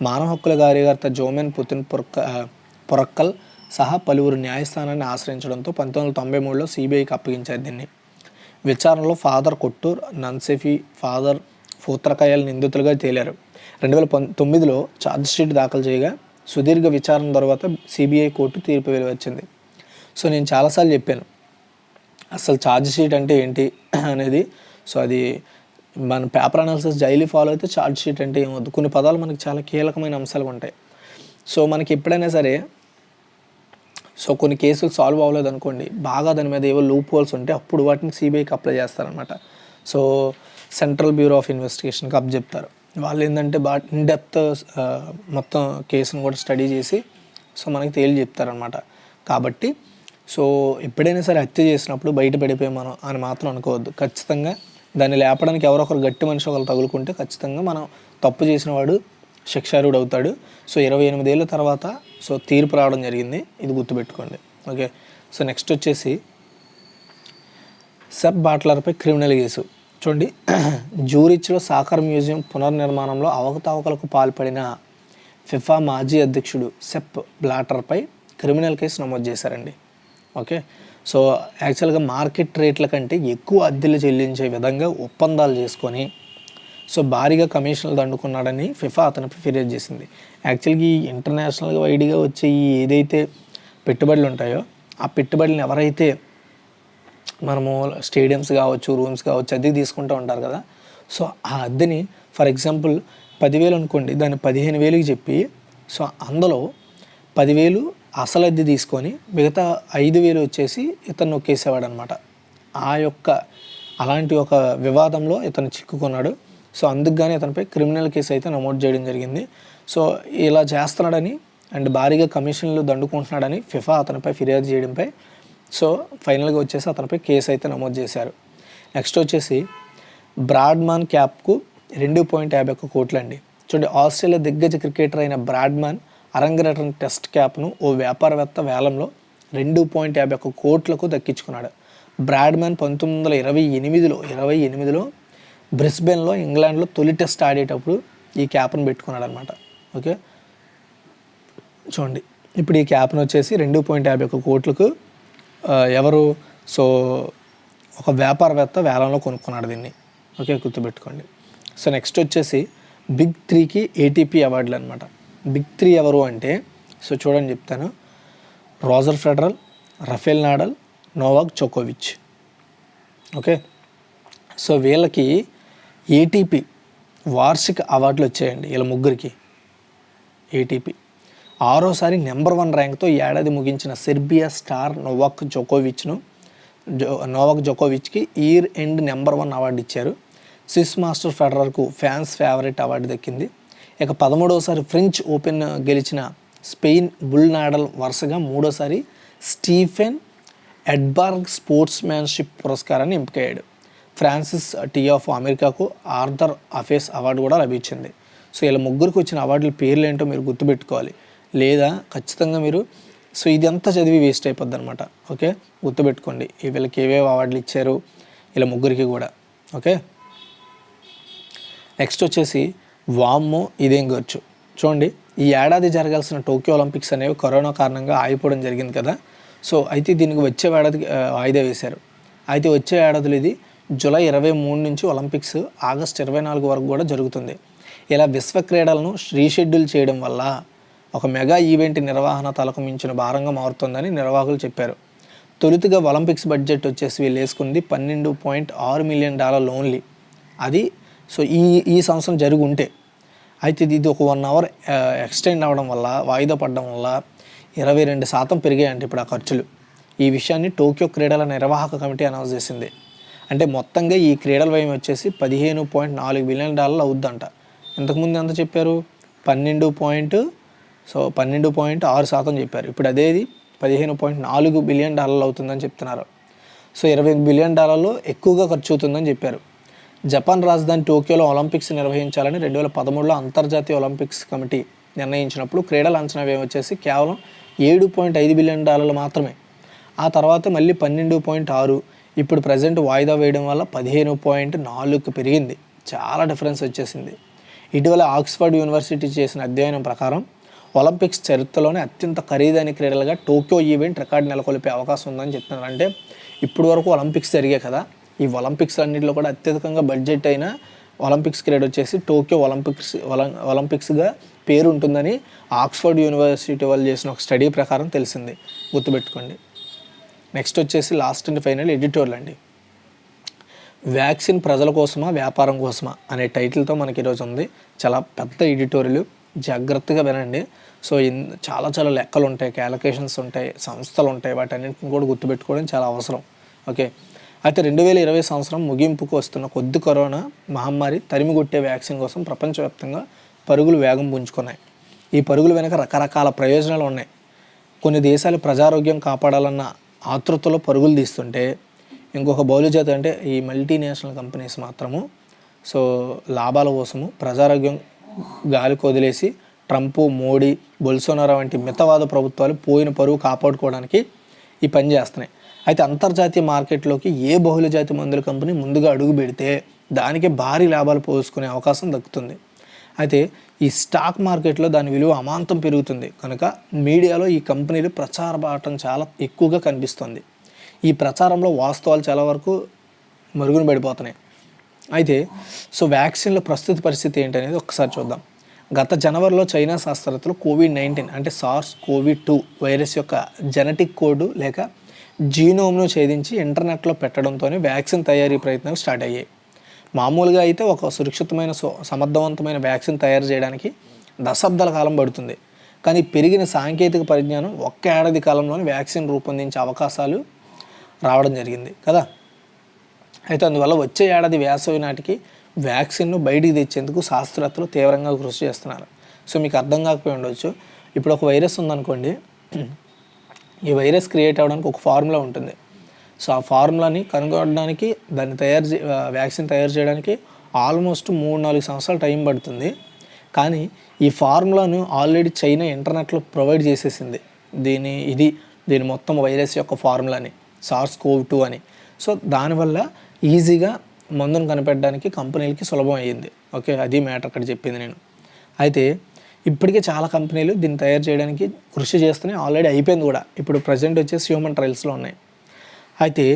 మానవ హక్కుల కార్యకర్త జోమెన్ పుతిన్ పొరక్కల్ సహా పలువురు న్యాయస్థానాన్ని ఆశ్రయించడంతో 1993లో సిబిఐకి అప్పగించారు దీన్ని. విచారణలో ఫాదర్ కొట్టూర్, నన్సెఫీ, ఫాదర్ పూత్రకాయలు నిందితులుగా తేలారు. 2009లో ఛార్జ్షీట్ దాఖలు చేయగా సుదీర్ఘ విచారణ తర్వాత సిబిఐ కోర్టు తీర్పు వెలువచ్చింది. సో నేను చాలాసార్లు చెప్పాను అసలు ఛార్జ్షీట్ అంటే ఏంటి అనేది. సో అది మన పేపర్ అనాలిసిస్ డైలీ ఫాలో అయితే ఛార్జ్షీట్ అంటే ఏమవుతుంది, కొన్ని పదాలు మనకి చాలా కీలకమైన అంశాలు ఉంటాయి. సో మనకి ఎప్పుడైనా సరే సో కొన్ని కేసులు సాల్వ్ అవ్వలేదు అనుకోండి, బాగా దాని మీద ఏవో లూప్ హోల్స్ ఉంటే అప్పుడు వాటిని సిబిఐకి అప్లై చేస్తారనమాట. సో సెంట్రల్ బ్యూరో ఆఫ్ ఇన్వెస్టిగేషన్కి అప్పచెప్తారు. వాళ్ళు ఏంటంటే బాగా ఇన్డెప్త్ మొత్తం కేసును కూడా స్టడీ చేసి సో మనకి చెప్తారనమాట. కాబట్టి సో ఎప్పుడైనా సరే హత్య చేసినప్పుడు బయట పడిపోయి మనం అని మాత్రం అనుకోవద్దు. ఖచ్చితంగా దాన్ని లేపడానికి ఎవరో ఒకరు గట్టి మనిషి ఒకరు తగులుకుంటే ఖచ్చితంగా మనం తప్పు చేసిన వాడు శిక్షార్హుడు అవుతాడు. సో 28 ఏళ్ళ తర్వాత సో తీర్పు రావడం జరిగింది, ఇది గుర్తుపెట్టుకోండి. ఓకే. సో నెక్స్ట్ వచ్చేసి సెప్ బాట్లర్పై క్రిమినల్ కేసు చూడండి. జూరిచ్లో సాకర్ మ్యూజియం పునర్నిర్మాణంలో అవకతవకలకు పాల్పడిన ఫిఫా మాజీ అధ్యక్షుడు సెప్ బ్లాటర్పై క్రిమినల్ కేసు నమోదు చేశారండి. ఓకే. సో యాక్చువల్గా మార్కెట్ రేట్ల కంటే ఎక్కువ అద్దెలు చెల్లించే విధంగా ఒప్పందాలు చేసుకొని సో భారీగా కమిషన్లు దండుకున్నాడని ఫిఫా అతనిపై ఫిర్యాదు చేసింది. యాక్చువల్గా ఈ ఇంటర్నేషనల్గా వైడ్గా వచ్చే ఈ ఏదైతే పెట్టుబడులు ఉంటాయో ఆ పెట్టుబడులను ఎవరైతే మనము స్టేడియంస్ కావచ్చు, రూమ్స్ కావచ్చు అద్దెకి తీసుకుంటూ ఉంటారు కదా. సో ఆ అద్దెని ఫర్ ఎగ్జాంపుల్ 10,000 అనుకోండి, దాన్ని 15,000కి చెప్పి సో అందులో 10,000 అసలు అద్దె తీసుకొని మిగతా 5,000 వచ్చేసి ఇతను నొక్కేసేవాడు అనమాట. అలాంటి ఒక వివాదంలో ఇతను చిక్కుకున్నాడు. సో అందుకు కానీ అతనిపై క్రిమినల్ కేసు అయితే నమోదు చేయడం జరిగింది. సో ఇలా చేస్తున్నాడని అండ్ భారీగా కమిషన్లు దండుకుంటున్నాడని ఫిఫా అతనిపై ఫిర్యాదు చేయడంపై సో ఫైనల్గా వచ్చేసి అతనిపై కేసు అయితే నమోదు చేశారు. నెక్స్ట్ వచ్చేసి బ్రాడ్మాన్ క్యాప్కు 2.51 కోట్లు అండి. చూడండి, ఆస్ట్రేలియా దిగ్గజ క్రికెటర్ అయిన బ్రాడ్మాన్ అరంగేట్రం టెస్ట్ క్యాప్ను ఓ వ్యాపారవేత్త వేలంలో 2.51 కోట్లకు దక్కించుకున్నాడు. బ్రాడ్మాన్ 1928లో బ్రిస్బెన్లో ఇంగ్లాండ్లో తొలి టెస్ట్ ఆడేటప్పుడు ఈ క్యాప్ను పెట్టుకున్నాడు అనమాట. ఓకే. చూడండి, ఇప్పుడు ఈ క్యాప్ను వచ్చేసి 2.51 కోట్లకు ఎవరు సో ఒక వ్యాపారవేత్త వేలంలో కొనుక్కున్నాడు దీన్ని. ఓకే, గుర్తుపెట్టుకోండి. సో నెక్స్ట్ వచ్చేసి బిగ్ 3కి ఏటీపీ అవార్డులు అనమాట. బిగ్ 3 ఎవరు అంటే సో చూడండి చెప్తాను. Roger Federer, Rafael Nadal, Novak జోకోవిచ్. ఓకే, సో వీళ్ళకి ఏటీపీ వార్షిక అవార్డులు వచ్చాయండి. వీళ్ళ ముగ్గురికి ఏటీపీ. 6వసారి నెంబర్ 1 ర్యాంక్తో ఏడాది ముగించిన సెర్బియా స్టార్ నోవాక్ జోకోవిచ్కి ఇయర్ ఎండ్ నెంబర్ 1 అవార్డు ఇచ్చారు. స్విస్ మాస్టర్ ఫెడరర్కు ఫ్యాన్స్ ఫేవరెట్ అవార్డు దక్కింది. ఇక 13వసారి ఫ్రెంచ్ ఓపెన్ గెలిచిన స్పెయిన్ బుల్ నాడల్ వరుసగా 3వసారి స్టీఫెన్ ఎడ్బర్గ్ స్పోర్ట్స్ మ్యాన్షిప్ పురస్కారాన్ని ఎంపికయ్యాడు. ఫ్రాన్సిస్ టీ ఆఫ్ అమెరికాకు ఆర్థర్ అఫేస్ అవార్డు కూడా లభించింది. సో ఇలా ముగ్గురికి వచ్చిన అవార్డుల పేర్లు ఏంటో మీరు గుర్తుపెట్టుకోవాలి, లేదా ఖచ్చితంగా మీరు సో ఇదంతా చదివి వేస్ట్ అయిపోద్ది అనమాట. ఓకే, గుర్తుపెట్టుకోండి వీళ్ళకి ఏవేవి అవార్డులు ఇచ్చారు ఇలా ముగ్గురికి కూడా. ఓకే, నెక్స్ట్ వచ్చేసి వామ్మో ఇదేం ఖర్చు. చూడండి, ఈ ఏడాది జరగాల్సిన టోక్యో ఒలింపిక్స్ అనేవి కరోనా కారణంగా ఆగిపోవడం జరిగింది కదా. సో అయితే దీనికి వచ్చే ఏడాదికి వాయిదా వేశారు. అయితే వచ్చే ఏడాదిలో ఇది జూలై 23 నుంచి ఒలింపిక్స్ ఆగస్టు 24 వరకు కూడా జరుగుతుంది. ఇలా విశ్వ క్రీడలను రీషెడ్యూల్ చేయడం వల్ల ఒక మెగా ఈవెంట్ నిర్వహణ తలకు మించిన భారంగా మారుతుందని నిర్వాహకులు చెప్పారు. తొలుతగా ఒలింపిక్స్ బడ్జెట్ వచ్చేసి వీళ్ళు వేసుకుంది $12.6 మిలియన్ ఓన్లీ. అది సో ఈ సంవత్సరం జరిగి ఉంటే, అయితే ఇది ఒక 1 అవర్ ఎక్స్టెండ్ అవ్వడం వల్ల, వాయిదా పడడం వల్ల 22% పెరిగాయంటే ఇప్పుడు ఆ ఖర్చులు. ఈ విషయాన్ని టోక్యో క్రీడల నిర్వాహక కమిటీ అనౌన్స్ చేసింది. అంటే మొత్తంగా ఈ క్రీడల వ్యయం వచ్చేసి $15.4 బిలియన్ అవుద్దంట. ఇంతకుముందు ఎంత చెప్పారు? 12.6% చెప్పారు. ఇప్పుడు అదేది $15.4 బిలియన్ అవుతుందని చెప్తున్నారు. సో $20 బిలియన్ ఎక్కువగా ఖర్చు అవుతుందని చెప్పారు. జపాన్ రాజధాని టోక్యోలో ఒలింపిక్స్ నిర్వహించాలని 2013లో అంతర్జాతీయ ఒలింపిక్స్ కమిటీ నిర్ణయించినప్పుడు క్రీడల అంచనా వ్యయం వచ్చేసి కేవలం $7.5 బిలియన్ మాత్రమే. ఆ తర్వాత మళ్ళీ 12.6, ఇప్పుడు ప్రజెంట్ వాయిదా వేయడం వల్ల 15.4కు పెరిగింది. చాలా డిఫరెన్స్ వచ్చేసింది. ఇటీవల ఆక్స్ఫర్డ్ యూనివర్సిటీ చేసిన అధ్యయనం ప్రకారం ఒలింపిక్స్ చరిత్రలోనే అత్యంత ఖరీదైన క్రీడలుగా టోక్యో ఈవెంట్ రికార్డు నెలకొల్పే అవకాశం ఉందని చెప్తున్నారు. అంటే ఇప్పుడు వరకు ఒలింపిక్స్ జరిగాయి కదా, ఈ ఒలింపిక్స్ అన్నింటిలో కూడా అత్యధికంగా బడ్జెట్ అయిన ఒలింపిక్స్ క్రీడ వచ్చేసి టోక్యో ఒలింపిక్స్గా పేరు ఉంటుందని ఆక్స్ఫర్డ్ యూనివర్సిటీ వాళ్ళు చేసిన ఒక స్టడీ ప్రకారం తెలిసింది. గుర్తుపెట్టుకోండి. నెక్స్ట్ వచ్చేసి లాస్ట్ అండ్ ఫైనల్ ఎడిటోర్లు అండి. వ్యాక్సిన్ ప్రజల కోసమా వ్యాపారం కోసమా అనే టైటిల్తో మనకి ఈరోజు ఉంది. చాలా పెద్ద ఎడిటోరియల్, జాగ్రత్తగా వినండి. సో చాలా చాలా లెక్కలు ఉంటాయి, క్యాలిక్యులేషన్స్ ఉంటాయి, సంస్థలు ఉంటాయి, వాటన్నింటిని కూడా గుర్తుపెట్టుకోవడం చాలా అవసరం. ఓకే, అయితే 2020 సంవత్సరం ముగింపుకు వస్తున్న కొద్ది కరోనా మహమ్మారి తరిమికొట్టే వ్యాక్సిన్ కోసం ప్రపంచవ్యాప్తంగా పరుగులు వేగం పుంజుకున్నాయి. ఈ పరుగుల వెనుక రకరకాల ప్రయోజనాలు ఉన్నాయి. కొన్ని దేశాలు ప్రజారోగ్యం కాపాడాలన్న ఆతృతలో పరుగులు తీస్తుంటే, ఇంకొక బౌలిజాతి అంటే ఈ మల్టీనేషనల్ కంపెనీస్ మాత్రము సో లాభాల కోసము ప్రజారోగ్యం గాలికి వదిలేసి ట్రంప్, మోడీ, బొల్సోనారో వంటి మితవాద ప్రభుత్వాలు పోయిన పరువు కాపాడుకోవడానికి ఈ పని చేస్తున్నాయి. అయితే అంతర్జాతీయ మార్కెట్లోకి ఏ బహుళజాతి మందుల కంపెనీ ముందుగా అడుగు పెడితే దానికి భారీ లాభాలు పోసుకునే అవకాశం దక్కుతుంది. అయితే ఈ స్టాక్ మార్కెట్లో దాని విలువ అమాంతం పెరుగుతుంది కనుక మీడియాలో ఈ కంపెనీలు ప్రచార బాటం చాలా ఎక్కువగా కనిపిస్తుంది. ఈ ప్రచారంలో వాస్తవాలు చాలా వరకు మరుగున పడిపోతున్నాయి. అయితే సో వ్యాక్సిన్ల ప్రస్తుత పరిస్థితి ఏంటనేది ఒకసారి చూద్దాం. గత జనవరిలో చైనా శాస్త్రవేత్తలు COVID-19 అంటే SARS-CoV-2 వైరస్ యొక్క జెనెటిక్ కోడ్ లేక జీనోమ్ను ఛేదించి ఇంటర్నెట్లో పెట్టడంతోనే వ్యాక్సిన్ తయారీ ప్రయత్నాలు స్టార్ట్ అయ్యాయి. మామూలుగా అయితే ఒక సురక్షితమైన సమర్థవంతమైన వ్యాక్సిన్ తయారు చేయడానికి దశాబ్దాల కాలం పడుతుంది. కానీ పెరిగిన సాంకేతిక పరిజ్ఞానం ఒక్క ఏడాది కాలంలోనే వ్యాక్సిన్ రూపొందించే అవకాశాలు రావడం జరిగింది కదా. అయితే అందువల్ల వచ్చే ఏడాది వేసవి నాటికి వ్యాక్సిన్ను బయటికి తెచ్చేందుకు శాస్త్రవేత్తలు తీవ్రంగా కృషి చేస్తున్నారు. సో మీకు అర్థం కాకపోయి ఉండవచ్చు, ఇప్పుడు ఒక వైరస్ ఉందనుకోండి, ఈ వైరస్ క్రియేట్ అవ్వడానికి ఒక ఫార్ములా ఉంటుంది. సో ఆ ఫార్ములాని కనుగొనడానికి దాన్ని వ్యాక్సిన్ తయారు చేయడానికి ఆల్మోస్ట్ 3-4 సంవత్సరాలు టైం పడుతుంది. కానీ ఈ ఫార్ములాను ఆల్రెడీ చైనా ఇంటర్నెట్లో ప్రొవైడ్ చేసేసింది. దీని మొత్తం వైరస్ యొక్క ఫార్ములాని SARS-CoV-2 అని. సో దానివల్ల ఈజీగా మందును కనిపెట్టడానికి కంపెనీలకి సులభం అయ్యింది. ఓకే, అది మ్యాటర్ అక్కడ చెప్పింది నేను. అయితే ఇప్పటికే చాలా కంపెనీలు దీన్ని తయారు చేయడానికి కృషి చేస్తున్నాయి, ఆల్రెడీ అయిపోయింది కూడా. ఇప్పుడు ప్రజెంట్ వచ్చేసి హ్యూమన్ ట్రయల్స్లో ఉన్నాయి. అయితే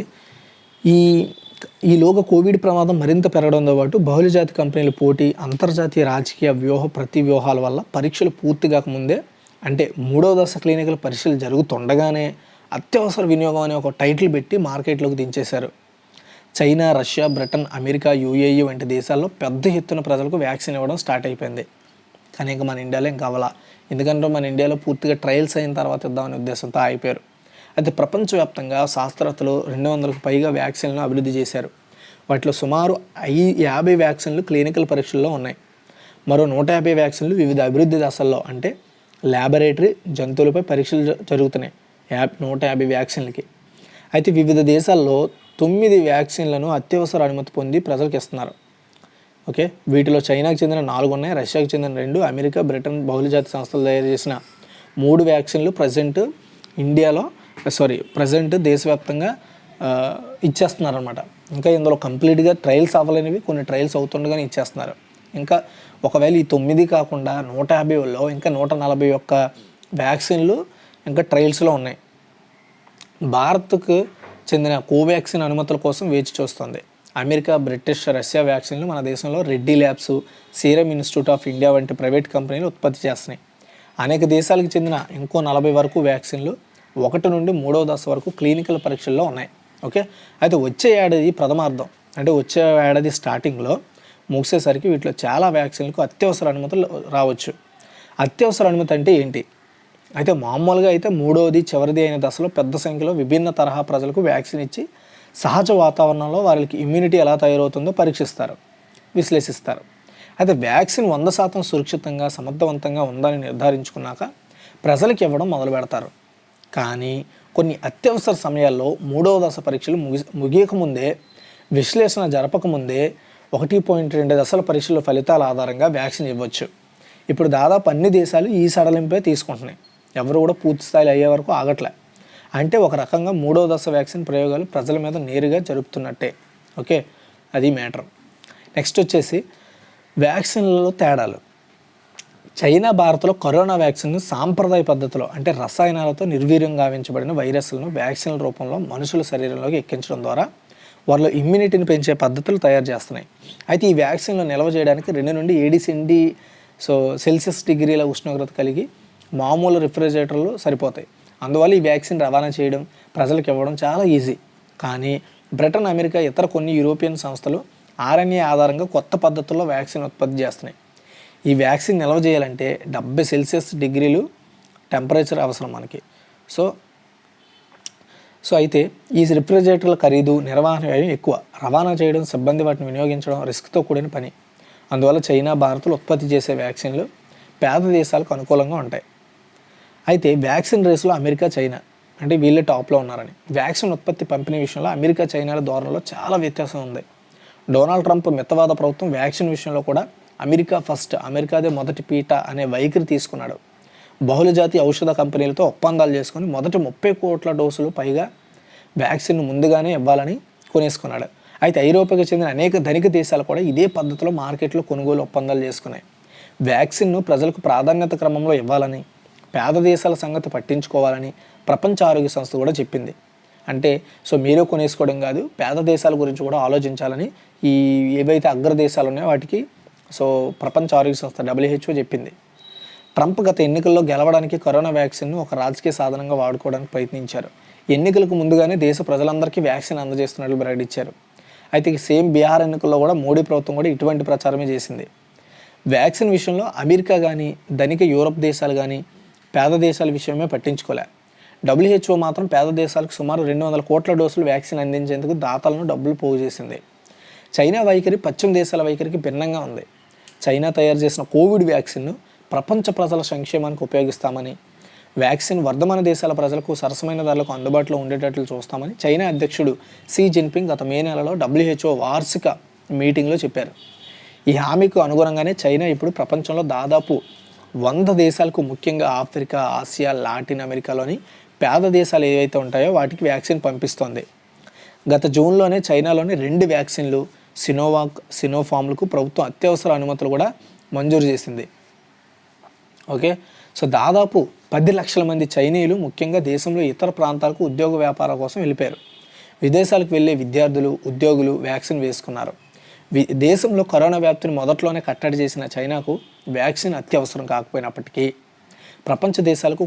ఈలోగా కోవిడ్ ప్రమాదం మరింత పెరగడంతో పాటు బహుళజాతి కంపెనీల పోటీ, అంతర్జాతీయ రాజకీయ ప్రతి వ్యూహాల వల్ల పరీక్షలు పూర్తి కాకముందే అంటే మూడో దశ క్లినికల్ పరీక్షలు జరుగుతుండగానే అత్యవసర వినియోగం అనే ఒక టైటిల్ పెట్టి మార్కెట్లోకి దించేశారు. China, Russia, Britain, America, UAE వంటి దేశాల్లో పెద్ద ఎత్తున ప్రజలకు వ్యాక్సిన్ ఇవ్వడం స్టార్ట్ అయిపోయింది. కానీ ఇంకా మన ఇండియాలో ఇంకా అవ్వాలా. ఎందుకంటే మన ఇండియాలో పూర్తిగా ట్రయల్స్ అయిన తర్వాత ఇద్దామనే ఉద్దేశంతో ఆగిపోయారు. అయితే ప్రపంచవ్యాప్తంగా శాస్త్రవేత్తలు 200కు పైగా వ్యాక్సిన్లను అభివృద్ధి చేశారు. వాటిలో సుమారు 50 వ్యాక్సిన్లు క్లినికల్ పరీక్షల్లో ఉన్నాయి. మరో 150 వ్యాక్సిన్లు వివిధ అభివృద్ధి దశల్లో, అంటే ల్యాబొరేటరీ జంతువులపై పరీక్షలు జరుగుతున్నాయి 150 వ్యాక్సిన్లకి. అయితే వివిధ దేశాల్లో 9 వ్యాక్సిన్లను అత్యవసర అనుమతి పొంది ప్రజలకు ఇస్తున్నారు. ఓకే, వీటిలో చైనాకు చెందిన 4 ఉన్నాయి, రష్యాకు చెందిన 2, అమెరికా, బ్రిటన్ బహుళజాతి సంస్థలు తయారు చేసిన 3 వ్యాక్సిన్లు ప్రజెంట్ దేశవ్యాప్తంగా ఇచ్చేస్తున్నారనమాట. ఇంకా ఇందులో కంప్లీట్గా ట్రయల్స్ అవ్వలేనివి కొన్ని ట్రయల్స్ అవుతుండగానే ఇచ్చేస్తున్నారు. ఇంకా ఒకవేళ ఈ 9 కాకుండా 150లో ఇంకా 141 వ్యాక్సిన్లు ఇంకా ట్రయల్స్లో ఉన్నాయి. భారత్కు చెందిన కోవాక్సిన్ అనుమతుల కోసం వేచి చూస్తుంది. అమెరికా, బ్రిటిష్, రష్యా వ్యాక్సిన్లు మన దేశంలో Reddy labs, serum institute of India వంటి ప్రైవేట్ కంపెనీలు ఉత్పత్తి చేస్తున్నాయి. అనేక దేశాలకు చెందిన ఇంకో 40 వరకు వ్యాక్సిన్లు 1 నుండి 3వ దశ వరకు క్లినికల్ పరీక్షల్లో ఉన్నాయి. ఓకే, అయితే వచ్చే ఏడాది ప్రథమార్థం, అంటే వచ్చే ఏడాది స్టార్టింగ్లో ముగిసేసరికి వీటిలో చాలా వ్యాక్సిన్లకు అత్యవసర అనుమతులు రావచ్చు. అత్యవసర అనుమతి అంటే ఏంటి? అయితే మామూలుగా అయితే 3వది చివరిది అయిన దశలో పెద్ద సంఖ్యలో విభిన్న తరహా ప్రజలకు వ్యాక్సిన్ ఇచ్చి సహజ వాతావరణంలో వారికి ఇమ్యూనిటీ ఎలా తయారవుతుందో పరీక్షిస్తారు, విశ్లేషిస్తారు. అయితే వ్యాక్సిన్ 100% సురక్షితంగా సమర్థవంతంగా ఉందని నిర్ధారించుకున్నాక ప్రజలకు ఇవ్వడం మొదలు పెడతారు. కానీ కొన్ని అత్యవసర సమయాల్లో 3వ దశ పరీక్షలు ముగియకముందే, విశ్లేషణ జరపకముందే 1.2 దశల పరీక్షల ఫలితాల ఆధారంగా వ్యాక్సిన్ ఇవ్వచ్చు. ఇప్పుడు దాదాపు అన్ని దేశాలు ఈ సడలింపే తీసుకుంటున్నాయి. ఎవరు కూడా పూర్తి స్థాయిలో అయ్యే వరకు ఆగట్లే. అంటే ఒక రకంగా 3వ దశ వ్యాక్సిన్ ప్రయోగాలు ప్రజల మీద నేరుగా జరుపుతున్నట్టే. ఓకే, అది మ్యాటర్. నెక్స్ట్ వచ్చేసి వ్యాక్సిన్లలో తేడాలు. చైనా, భారత్లో కరోనా వ్యాక్సిన్ను సాంప్రదాయ పద్ధతిలో, అంటే రసాయనాలతో నిర్వీర్యం గావించబడిన వైరస్లను వ్యాక్సిన్ల రూపంలో మనుషుల శరీరంలోకి ఎక్కించడం ద్వారా వారిలో ఇమ్యూనిటీని పెంచే పద్ధతులు తయారు చేస్తున్నాయి. అయితే ఈ వ్యాక్సిన్లు నిల్వ చేయడానికి 2 నుండి 7 సెల్సియస్ డిగ్రీల ఉష్ణోగ్రత కలిగి మామూలు రిఫ్రిజిరేటర్లు సరిపోతాయి. అందువల్ల ఈ వ్యాక్సిన్ రవాణా చేయడం, ప్రజలకు ఇవ్వడం చాలా ఈజీ. కానీ బ్రిటన్, అమెరికా, ఇతర కొన్ని యూరోపియన్ సంస్థలు RNA ఆధారంగా కొత్త పద్ధతుల్లో వ్యాక్సిన్ ఉత్పత్తి చేస్తున్నాయి. ఈ వ్యాక్సిన్ నిల్వ చేయాలంటే 70 సెల్సియస్ డిగ్రీలు టెంపరేచర్ అవసరం మనకి. సో అయితే ఈ రిఫ్రిజిరేటర్ల ఖరీదు, నిర్వహణ వ్యయం ఎక్కువ. రవాణా చేయడం, సిబ్బంది వాటిని వినియోగించడం రిస్క్తో కూడిన పని. అందువల్ల చైనా, భారత్లు ఉత్పత్తి చేసే వ్యాక్సిన్లు పేద దేశాలకు అనుకూలంగా ఉంటాయి. అయితే వ్యాక్సిన్ రేసులో అమెరికా, చైనా అంటే వీళ్ళే టాప్లో ఉన్నారని. వ్యాక్సిన్ ఉత్పత్తి పంపిణీ విషయంలో అమెరికా, చైనాల ధోరణిలో చాలా వ్యత్యాసం ఉంది. డొనాల్డ్ ట్రంప్ మితవాద ప్రభుత్వం వ్యాక్సిన్ విషయంలో కూడా అమెరికా ఫస్ట్, అమెరికాదే మొదటి పీట అనే వైఖరి తీసుకున్నాడు. బహుళజాతి ఔషధ కంపెనీలతో ఒప్పందాలు చేసుకొని మొదటి 30 కోట్ల డోసులు పైగా వ్యాక్సిన్ ముందుగానే ఇవ్వాలని కొనేసుకున్నాడు. అయితే ఐరోపాకు చెందిన అనేక ధనిక దేశాలు కూడా ఇదే పద్ధతిలో మార్కెట్లో కొనుగోలు ఒప్పందాలు చేసుకున్నాయి. వ్యాక్సిన్ను ప్రజలకు ప్రాధాన్యత క్రమంలో ఇవ్వాలని, పేద దేశాల సంగతి పట్టించుకోవాలని ప్రపంచ ఆరోగ్య సంస్థ కూడా చెప్పింది. అంటే మీరే కొనేసుకోవడం కాదు, పేద దేశాల గురించి కూడా ఆలోచించాలని ఈ ఏవైతే అగ్రదేశాలు ఉన్నాయో వాటికి ప్రపంచ ఆరోగ్య సంస్థ WHO చెప్పింది. ట్రంప్ గత ఎన్నికల్లో గెలవడానికి కరోనా వ్యాక్సిన్ను ఒక రాజకీయ సాధనంగా వాడుకోవడానికి ప్రయత్నించారు. ఎన్నికలకు ముందుగానే దేశ ప్రజలందరికీ వ్యాక్సిన్ అందజేస్తున్నట్లు ప్రకటించారు. అయితే సేమ్ బీహార్ ఎన్నికల్లో కూడా మోడీ ప్రభుత్వం కూడా ఇటువంటి ప్రచారమే చేసింది. వ్యాక్సిన్ విషయంలో అమెరికా కానీ, ధనిక యూరప్ దేశాలు కానీ పేద దేశాల విషయమే పట్టించుకోలే. WHO మాత్రం పేద దేశాలకు సుమారు 200 కోట్ల డోసులు వ్యాక్సిన్ అందించేందుకు దాతలను డబ్బులు పోగు చేసింది. చైనా వైఖరి పశ్చిమ దేశాల వైఖరికి భిన్నంగా ఉంది. చైనా తయారు చేసిన కోవిడ్ వ్యాక్సిన్ను ప్రపంచ ప్రజల సంక్షేమానికి ఉపయోగిస్తామని, వ్యాక్సిన్ వర్ధమాన దేశాల ప్రజలకు సరసమైన ధరలకు అందుబాటులో ఉండేటట్లు చూస్తామని చైనా అధ్యక్షుడు షీ జిన్పింగ్ గత మే నెలలో WHO వార్షిక మీటింగ్లో చెప్పారు. ఈ హామీకి అనుగుణంగానే చైనా ఇప్పుడు ప్రపంచంలో దాదాపు 100 దేశాలకు, ముఖ్యంగా ఆఫ్రికా, ఆసియా, లాటిన్ అమెరికాలోని పేద దేశాలు ఏవైతే ఉంటాయో వాటికి వ్యాక్సిన్ పంపిస్తోంది. గత జూన్లోనే చైనాలోని 2 వ్యాక్సిన్లు సినోవాక్, సినోఫార్మ్లకు ప్రభుత్వం అత్యవసర అనుమతులు కూడా మంజూరు చేసింది. ఓకే, దాదాపు 10 లక్షల మంది చైనీయులు ముఖ్యంగా దేశంలో ఇతర ప్రాంతాలకు ఉద్యోగ వ్యాపారాల కోసం వెళ్ళిపోయారు. విదేశాలకు వెళ్ళే విద్యార్థులు, ఉద్యోగులు వ్యాక్సిన్ వేసుకున్నారు. దేశంలో కరోనా వ్యాప్తిని మొదట్లోనే కట్టడి చేసిన చైనాకు వ్యాక్సిన్ అత్యవసరం కాకపోయినప్పటికీ ప్రపంచ దేశాలకు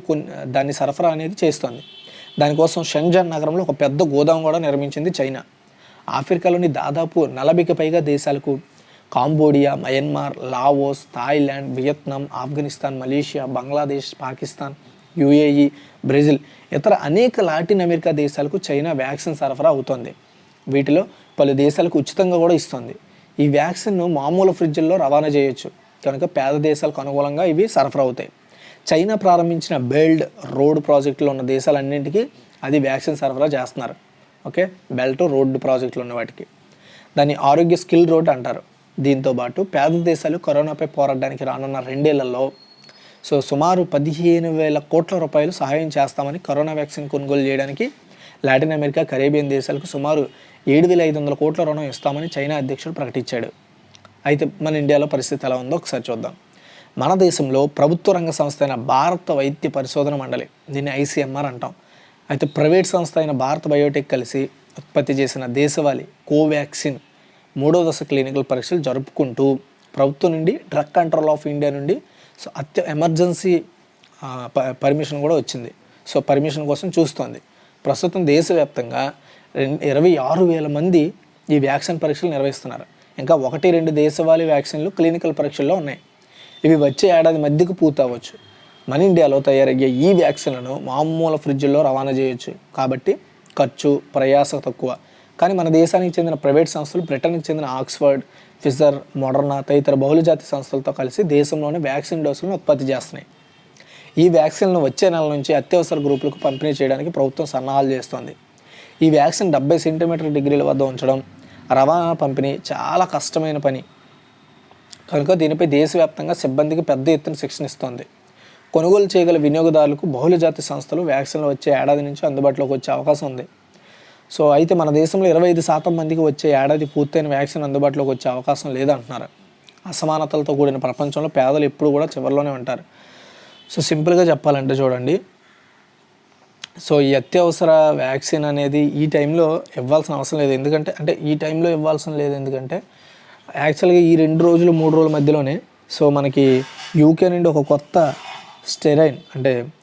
దాన్ని సరఫరా అనేది చేస్తుంది. దానికోసం షెంజన్ నగరంలో ఒక పెద్ద గోదాం కూడా నిర్మించింది చైనా. ఆఫ్రికాలోని దాదాపు 40కి పైగా దేశాలకు Cambodia, Myanmar, Laos, Thailand, Vietnam, Afghanistan, Malaysia, Bangladesh, Pakistan, UAE, Brazil, ఇతర అనేక లాటిన్ అమెరికా దేశాలకు చైనా వ్యాక్సిన్ సరఫరా అవుతుంది. వీటిలో పలు దేశాలకు ఉచితంగా కూడా ఇస్తుంది. ఈ వ్యాక్సిన్ను మామూలు ఫ్రిడ్జ్ల్లో రవాణా చేయొచ్చు కనుక పేద దేశాలకు అనుకూలంగా ఇవి సరఫరా అవుతాయి. చైనా ప్రారంభించిన బెల్ట్ రోడ్ ప్రాజెక్టులో ఉన్న దేశాలన్నింటికీ అది వ్యాక్సిన్ సరఫరా చేస్తున్నారు. ఓకే, బెల్ట్ రోడ్డు ప్రాజెక్టులు ఉన్న వాటికి దాన్ని ఆరోగ్య స్కిల్ రోడ్ అంటారు. దీంతోపాటు పేద దేశాలు కరోనాపై పోరాడడానికి రానున్న 2 ఏళ్లలో సుమారు 15,000 కోట్ల రూపాయలు సహాయం చేస్తామని, కరోనా వ్యాక్సిన్ కొనుగోలు చేయడానికి లాటిన్ అమెరికా, కరేబియన్ దేశాలకు సుమారు 7,500 కోట్ల రుణం ఇస్తామని చైనా అధ్యక్షుడు ప్రకటించాడు. అయితే మన ఇండియాలో పరిస్థితి ఎలా ఉందో ఒకసారి చూద్దాం. మన దేశంలో ప్రభుత్వ రంగ సంస్థ అయిన భారత వైద్య పరిశోధన మండలి, దీన్ని ఐసీఎంఆర్ అంటాం. అయితే ప్రైవేట్ సంస్థ అయిన భారత్ బయోటెక్ కలిసి ఉత్పత్తి చేసిన దేశవాళీ కోవాక్సిన్ 3వ దశ క్లినికల్ పరీక్షలు జరుపుకుంటూ ప్రభుత్వం నుండి డ్రగ్ కంట్రోల్ ఆఫ్ ఇండియా నుండి ఎమర్జెన్సీ పర్మిషన్ కూడా వచ్చింది. పర్మిషన్ కోసం చూస్తోంది. ప్రస్తుతం దేశవ్యాప్తంగా 26,000 మంది ఈ వ్యాక్సిన్ పరీక్షలు నిర్వహిస్తున్నారు. ఇంకా 1-2 దేశవాళీ వ్యాక్సిన్లు క్లినికల్ పరీక్షల్లో ఉన్నాయి. ఇవి వచ్చే ఏడాది మధ్యకు పూర్తవచ్చు. మన ఇండియాలో తయారయ్యే ఈ వ్యాక్సిన్లను మామూలు ఫ్రిడ్జ్ల్లో రవాణా చేయొచ్చు కాబట్టి ఖర్చు, ప్రయాస తక్కువ. కానీ మన దేశానికి చెందిన ప్రైవేట్ సంస్థలు బ్రిటన్కి చెందిన ఆక్స్ఫర్డ్, ఫిజర్, మోడర్నా తదితర బహుళజాతి సంస్థలతో కలిసి దేశంలోని వ్యాక్సిన్ డోసులను ఉత్పత్తి చేస్తున్నాయి. ఈ వ్యాక్సిన్లను వచ్చే నెల నుంచి అత్యవసర గ్రూపులకు పంపిణీ చేయడానికి ప్రభుత్వం సన్నాహాలు చేస్తోంది. ఈ వ్యాక్సిన్ 70 సెంటీమీటర్ డిగ్రీల వద్ద ఉంచడం, రవాణా, పంపిణీ చాలా కష్టమైన పని కనుక దీనిపై దేశవ్యాప్తంగా సిబ్బందికి పెద్ద ఎత్తున శిక్షణ ఇస్తోంది. కొనుగోలు చేయగల వినియోగదారులకు బహుళజాతి సంస్థలు వ్యాక్సిన్లు వచ్చే ఏడాది నుంచి అందుబాటులోకి వచ్చే అవకాశం ఉంది. అయితే మన దేశంలో 25% మందికి వచ్చే ఏడాది పూర్తయిన వ్యాక్సిన్ అందుబాటులోకి వచ్చే అవకాశం లేదంటున్నారు. అసమానతలతో కూడిన ప్రపంచంలో పేదలు ఎప్పుడు కూడా చివరిలోనే ఉంటారు. సింపుల్గా చెప్పాలంటే చూడండి, ఈ అత్యవసర వ్యాక్సిన్ అనేది ఈ టైంలో ఇవ్వాల్సిన అవసరం లేదు. ఎందుకంటే యాక్చువల్గా ఈ 2 రోజులు 3 రోజుల మధ్యలోనే మనకి యూకే నుండి ఒక కొత్త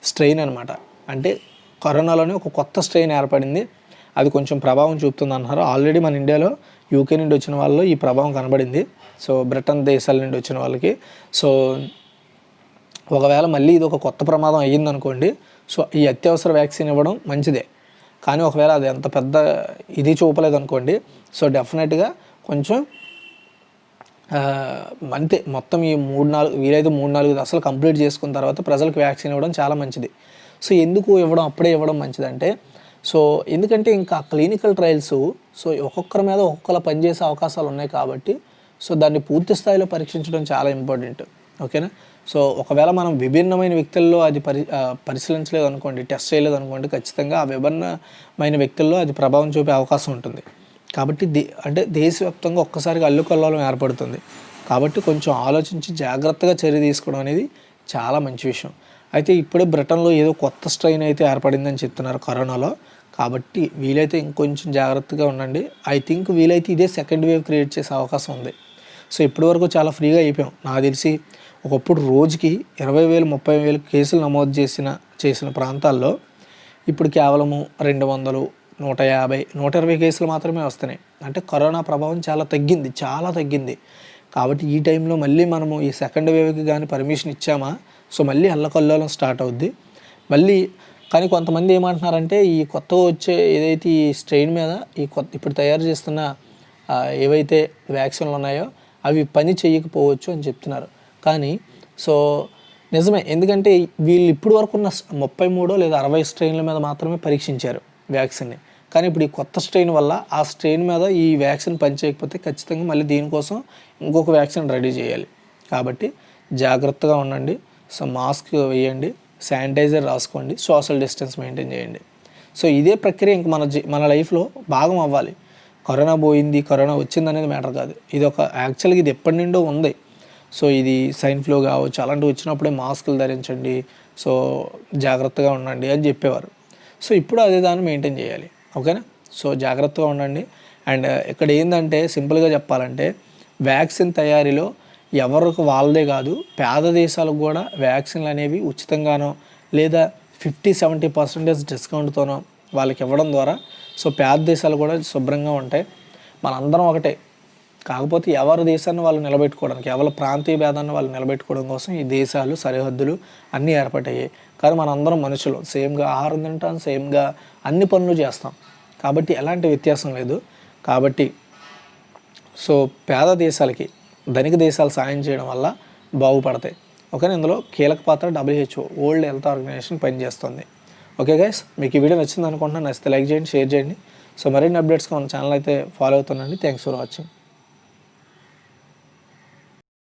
స్ట్రెయిన్ అనమాట, అంటే కరోనాలోనే ఒక కొత్త స్ట్రెయిన్ ఏర్పడింది. అది కొంచెం ప్రభావం చూపుతుంది అన్నారు. ఆల్రెడీ మన ఇండియాలో యూకే నుండి వచ్చిన వాళ్ళు ఈ ప్రభావం కనబడింది. బ్రిటన్ దేశాల నుండి వచ్చిన వాళ్ళకి ఒకవేళ మళ్ళీ ఇది ఒక కొత్త ప్రమాదం అయ్యిందనుకోండి, ఈ అత్యవసర వ్యాక్సిన్ ఇవ్వడం మంచిదే. కానీ ఒకవేళ అది ఎంత పెద్ద ఇది చూపలేదు అనుకోండి, డెఫినెట్గా కొంచెం అంతే మొత్తం ఈ 3-4 దశలు కంప్లీట్ చేసుకున్న తర్వాత ప్రజలకు వ్యాక్సిన్ ఇవ్వడం చాలా మంచిది. ఎందుకు ఇవ్వడం, అప్పుడే ఇవ్వడం మంచిదంటే ఎందుకంటే ఇంకా క్లినికల్ ట్రయల్స్ ఒక్కొక్కరి మీద ఒక్కొక్కలా పనిచేసే అవకాశాలు ఉన్నాయి కాబట్టి దాన్ని పూర్తి స్థాయిలో పరీక్షించడం చాలా ఇంపార్టెంట్. ఓకేనా? ఒకవేళ మనం విభిన్నమైన వ్యక్తుల్లో అది పరిశీలించలేదు అనుకోండి, టెస్ట్ చేయలేదు అనుకోండి, ఖచ్చితంగా ఆ విభిన్నమైన వ్యక్తుల్లో అది ప్రభావం చూపే అవకాశం ఉంటుంది. కాబట్టి దేశవ్యాప్తంగా ఒక్కసారిగా అల్లుకల్లోలం ఏర్పడుతుంది. కాబట్టి కొంచెం ఆలోచించి జాగ్రత్తగా చర్య తీసుకోవడం అనేది చాలా మంచి విషయం. అయితే ఇప్పుడే బ్రిటన్లో ఏదో కొత్త స్ట్రెయిన్ అయితే ఏర్పడిందని చెప్తున్నారు కరోనాలో. కాబట్టి వీలైతే ఇంకొంచెం జాగ్రత్తగా ఉండండి. ఐ థింక్ వీలైతే ఇదే సెకండ్ వేవ్ క్రియేట్ చేసే అవకాశం ఉంది. ఇప్పటి వరకు చాలా ఫ్రీగా అయిపోయాం. నాకు తెలిసి ఒకప్పుడు రోజుకి 20,000, 30,000 కేసులు నమోదు చేసిన ప్రాంతాల్లో ఇప్పుడు కేవలము 200, 150, 120 కేసులు మాత్రమే వస్తున్నాయి. అంటే కరోనా ప్రభావం చాలా తగ్గింది. కాబట్టి ఈ టైంలో మళ్ళీ మనము ఈ సెకండ్ వేవ్కి కానీ పర్మిషన్ ఇచ్చామా మళ్ళీ అల్లకల్లోలం స్టార్ట్ అవుద్ది మళ్ళీ. కానీ కొంతమంది ఏమంటున్నారంటే ఈ కొత్తగా వచ్చే ఏదైతే ఈ స్ట్రెయిన్ మీద ఇప్పుడు తయారు చేస్తున్న ఏవైతే వ్యాక్సిన్లు ఉన్నాయో అవి పని చేయకపోవచ్చు అని చెప్తున్నారు. కానీ నిజమే, ఎందుకంటే వీళ్ళు ఇప్పుడు వరకు ఉన్న 33 లేదా 60 స్ట్రెయిన్ల మీద మాత్రమే పరీక్షించారు వ్యాక్సిన్ని. కానీ ఇప్పుడు ఈ కొత్త స్ట్రెయిన్ వల్ల ఆ స్ట్రెయిన్ మీద ఈ వ్యాక్సిన్ పనిచేయకపోతే ఖచ్చితంగా మళ్ళీ దీనికోసం ఇంకొక వ్యాక్సిన్ రెడీ చేయాలి. కాబట్టి జాగ్రత్తగా ఉండండి. మాస్క్ వేయండి, శానిటైజర్ రాసుకోండి, సోషల్ డిస్టెన్స్ మెయింటైన్ చేయండి. ఇదే ప్రక్రియ ఇంక మన లైఫ్లో భాగం అవ్వాలి. కరోనా పోయింది, కరోనా వచ్చింది అనేది మ్యాటర్ కాదు. యాక్చువల్గా ఇది ఎప్పటి నుండో ఉంది. ఇది సైన్ ఫ్లూ కావచ్చు, అలాంటివి వచ్చినప్పుడే మాస్కులు ధరించండి, జాగ్రత్తగా ఉండండి అని చెప్పేవారు. ఇప్పుడు అదే దాన్ని మెయింటైన్ చేయాలి. ఓకేనా? జాగ్రత్తగా ఉండండి. అండ్ ఇక్కడ ఏంటంటే సింపుల్గా చెప్పాలంటే వ్యాక్సిన్ తయారీలో ఎవరికి వాళ్ళదే కాదు, పేద దేశాలకు కూడా వ్యాక్సిన్లు అనేవి ఉచితంగానో లేదా 50-70% డిస్కౌంట్తోనో వాళ్ళకి ఇవ్వడం ద్వారా సో పేద దేశాలు కూడా శుభ్రంగా ఉంటాయి. మనందరం ఒకటే, కాకపోతే ఎవరి దేశాన్ని వాళ్ళు నిలబెట్టుకోవడానికి, ఎవరి ప్రాంతీయ భేదాన్ని వాళ్ళు నిలబెట్టుకోవడం కోసం ఈ దేశాలు, సరిహద్దులు అన్నీ ఏర్పాటయ్యాయి. కానీ మనందరం మనుషులు, సేమ్గా ఆహారం తింటాం, సేమ్గా అన్ని పనులు చేస్తాం, కాబట్టి ఎలాంటి వ్యత్యాసం లేదు. కాబట్టి సో పేద దేశాలకి ధనిక దేశాలు సాయం చేయడం వల్ల బాగుపడతాయి. ఓకే, ఇందులో కీలక పాత్ర WHO, వరల్డ్ హెల్త్ ఆర్గనైజేషన్ పనిచేస్తుంది. ఓకే గైస్, మీకు ఈ వీడియో నచ్చింది అనుకుంటున్నాను. నచ్చితే లైక్ చేయండి, షేర్ చేయండి. సో మరిన్ని అప్డేట్స్గా మన ఛానల్ అయితే ఫాలో అవుతుండండి. Thanks for watching.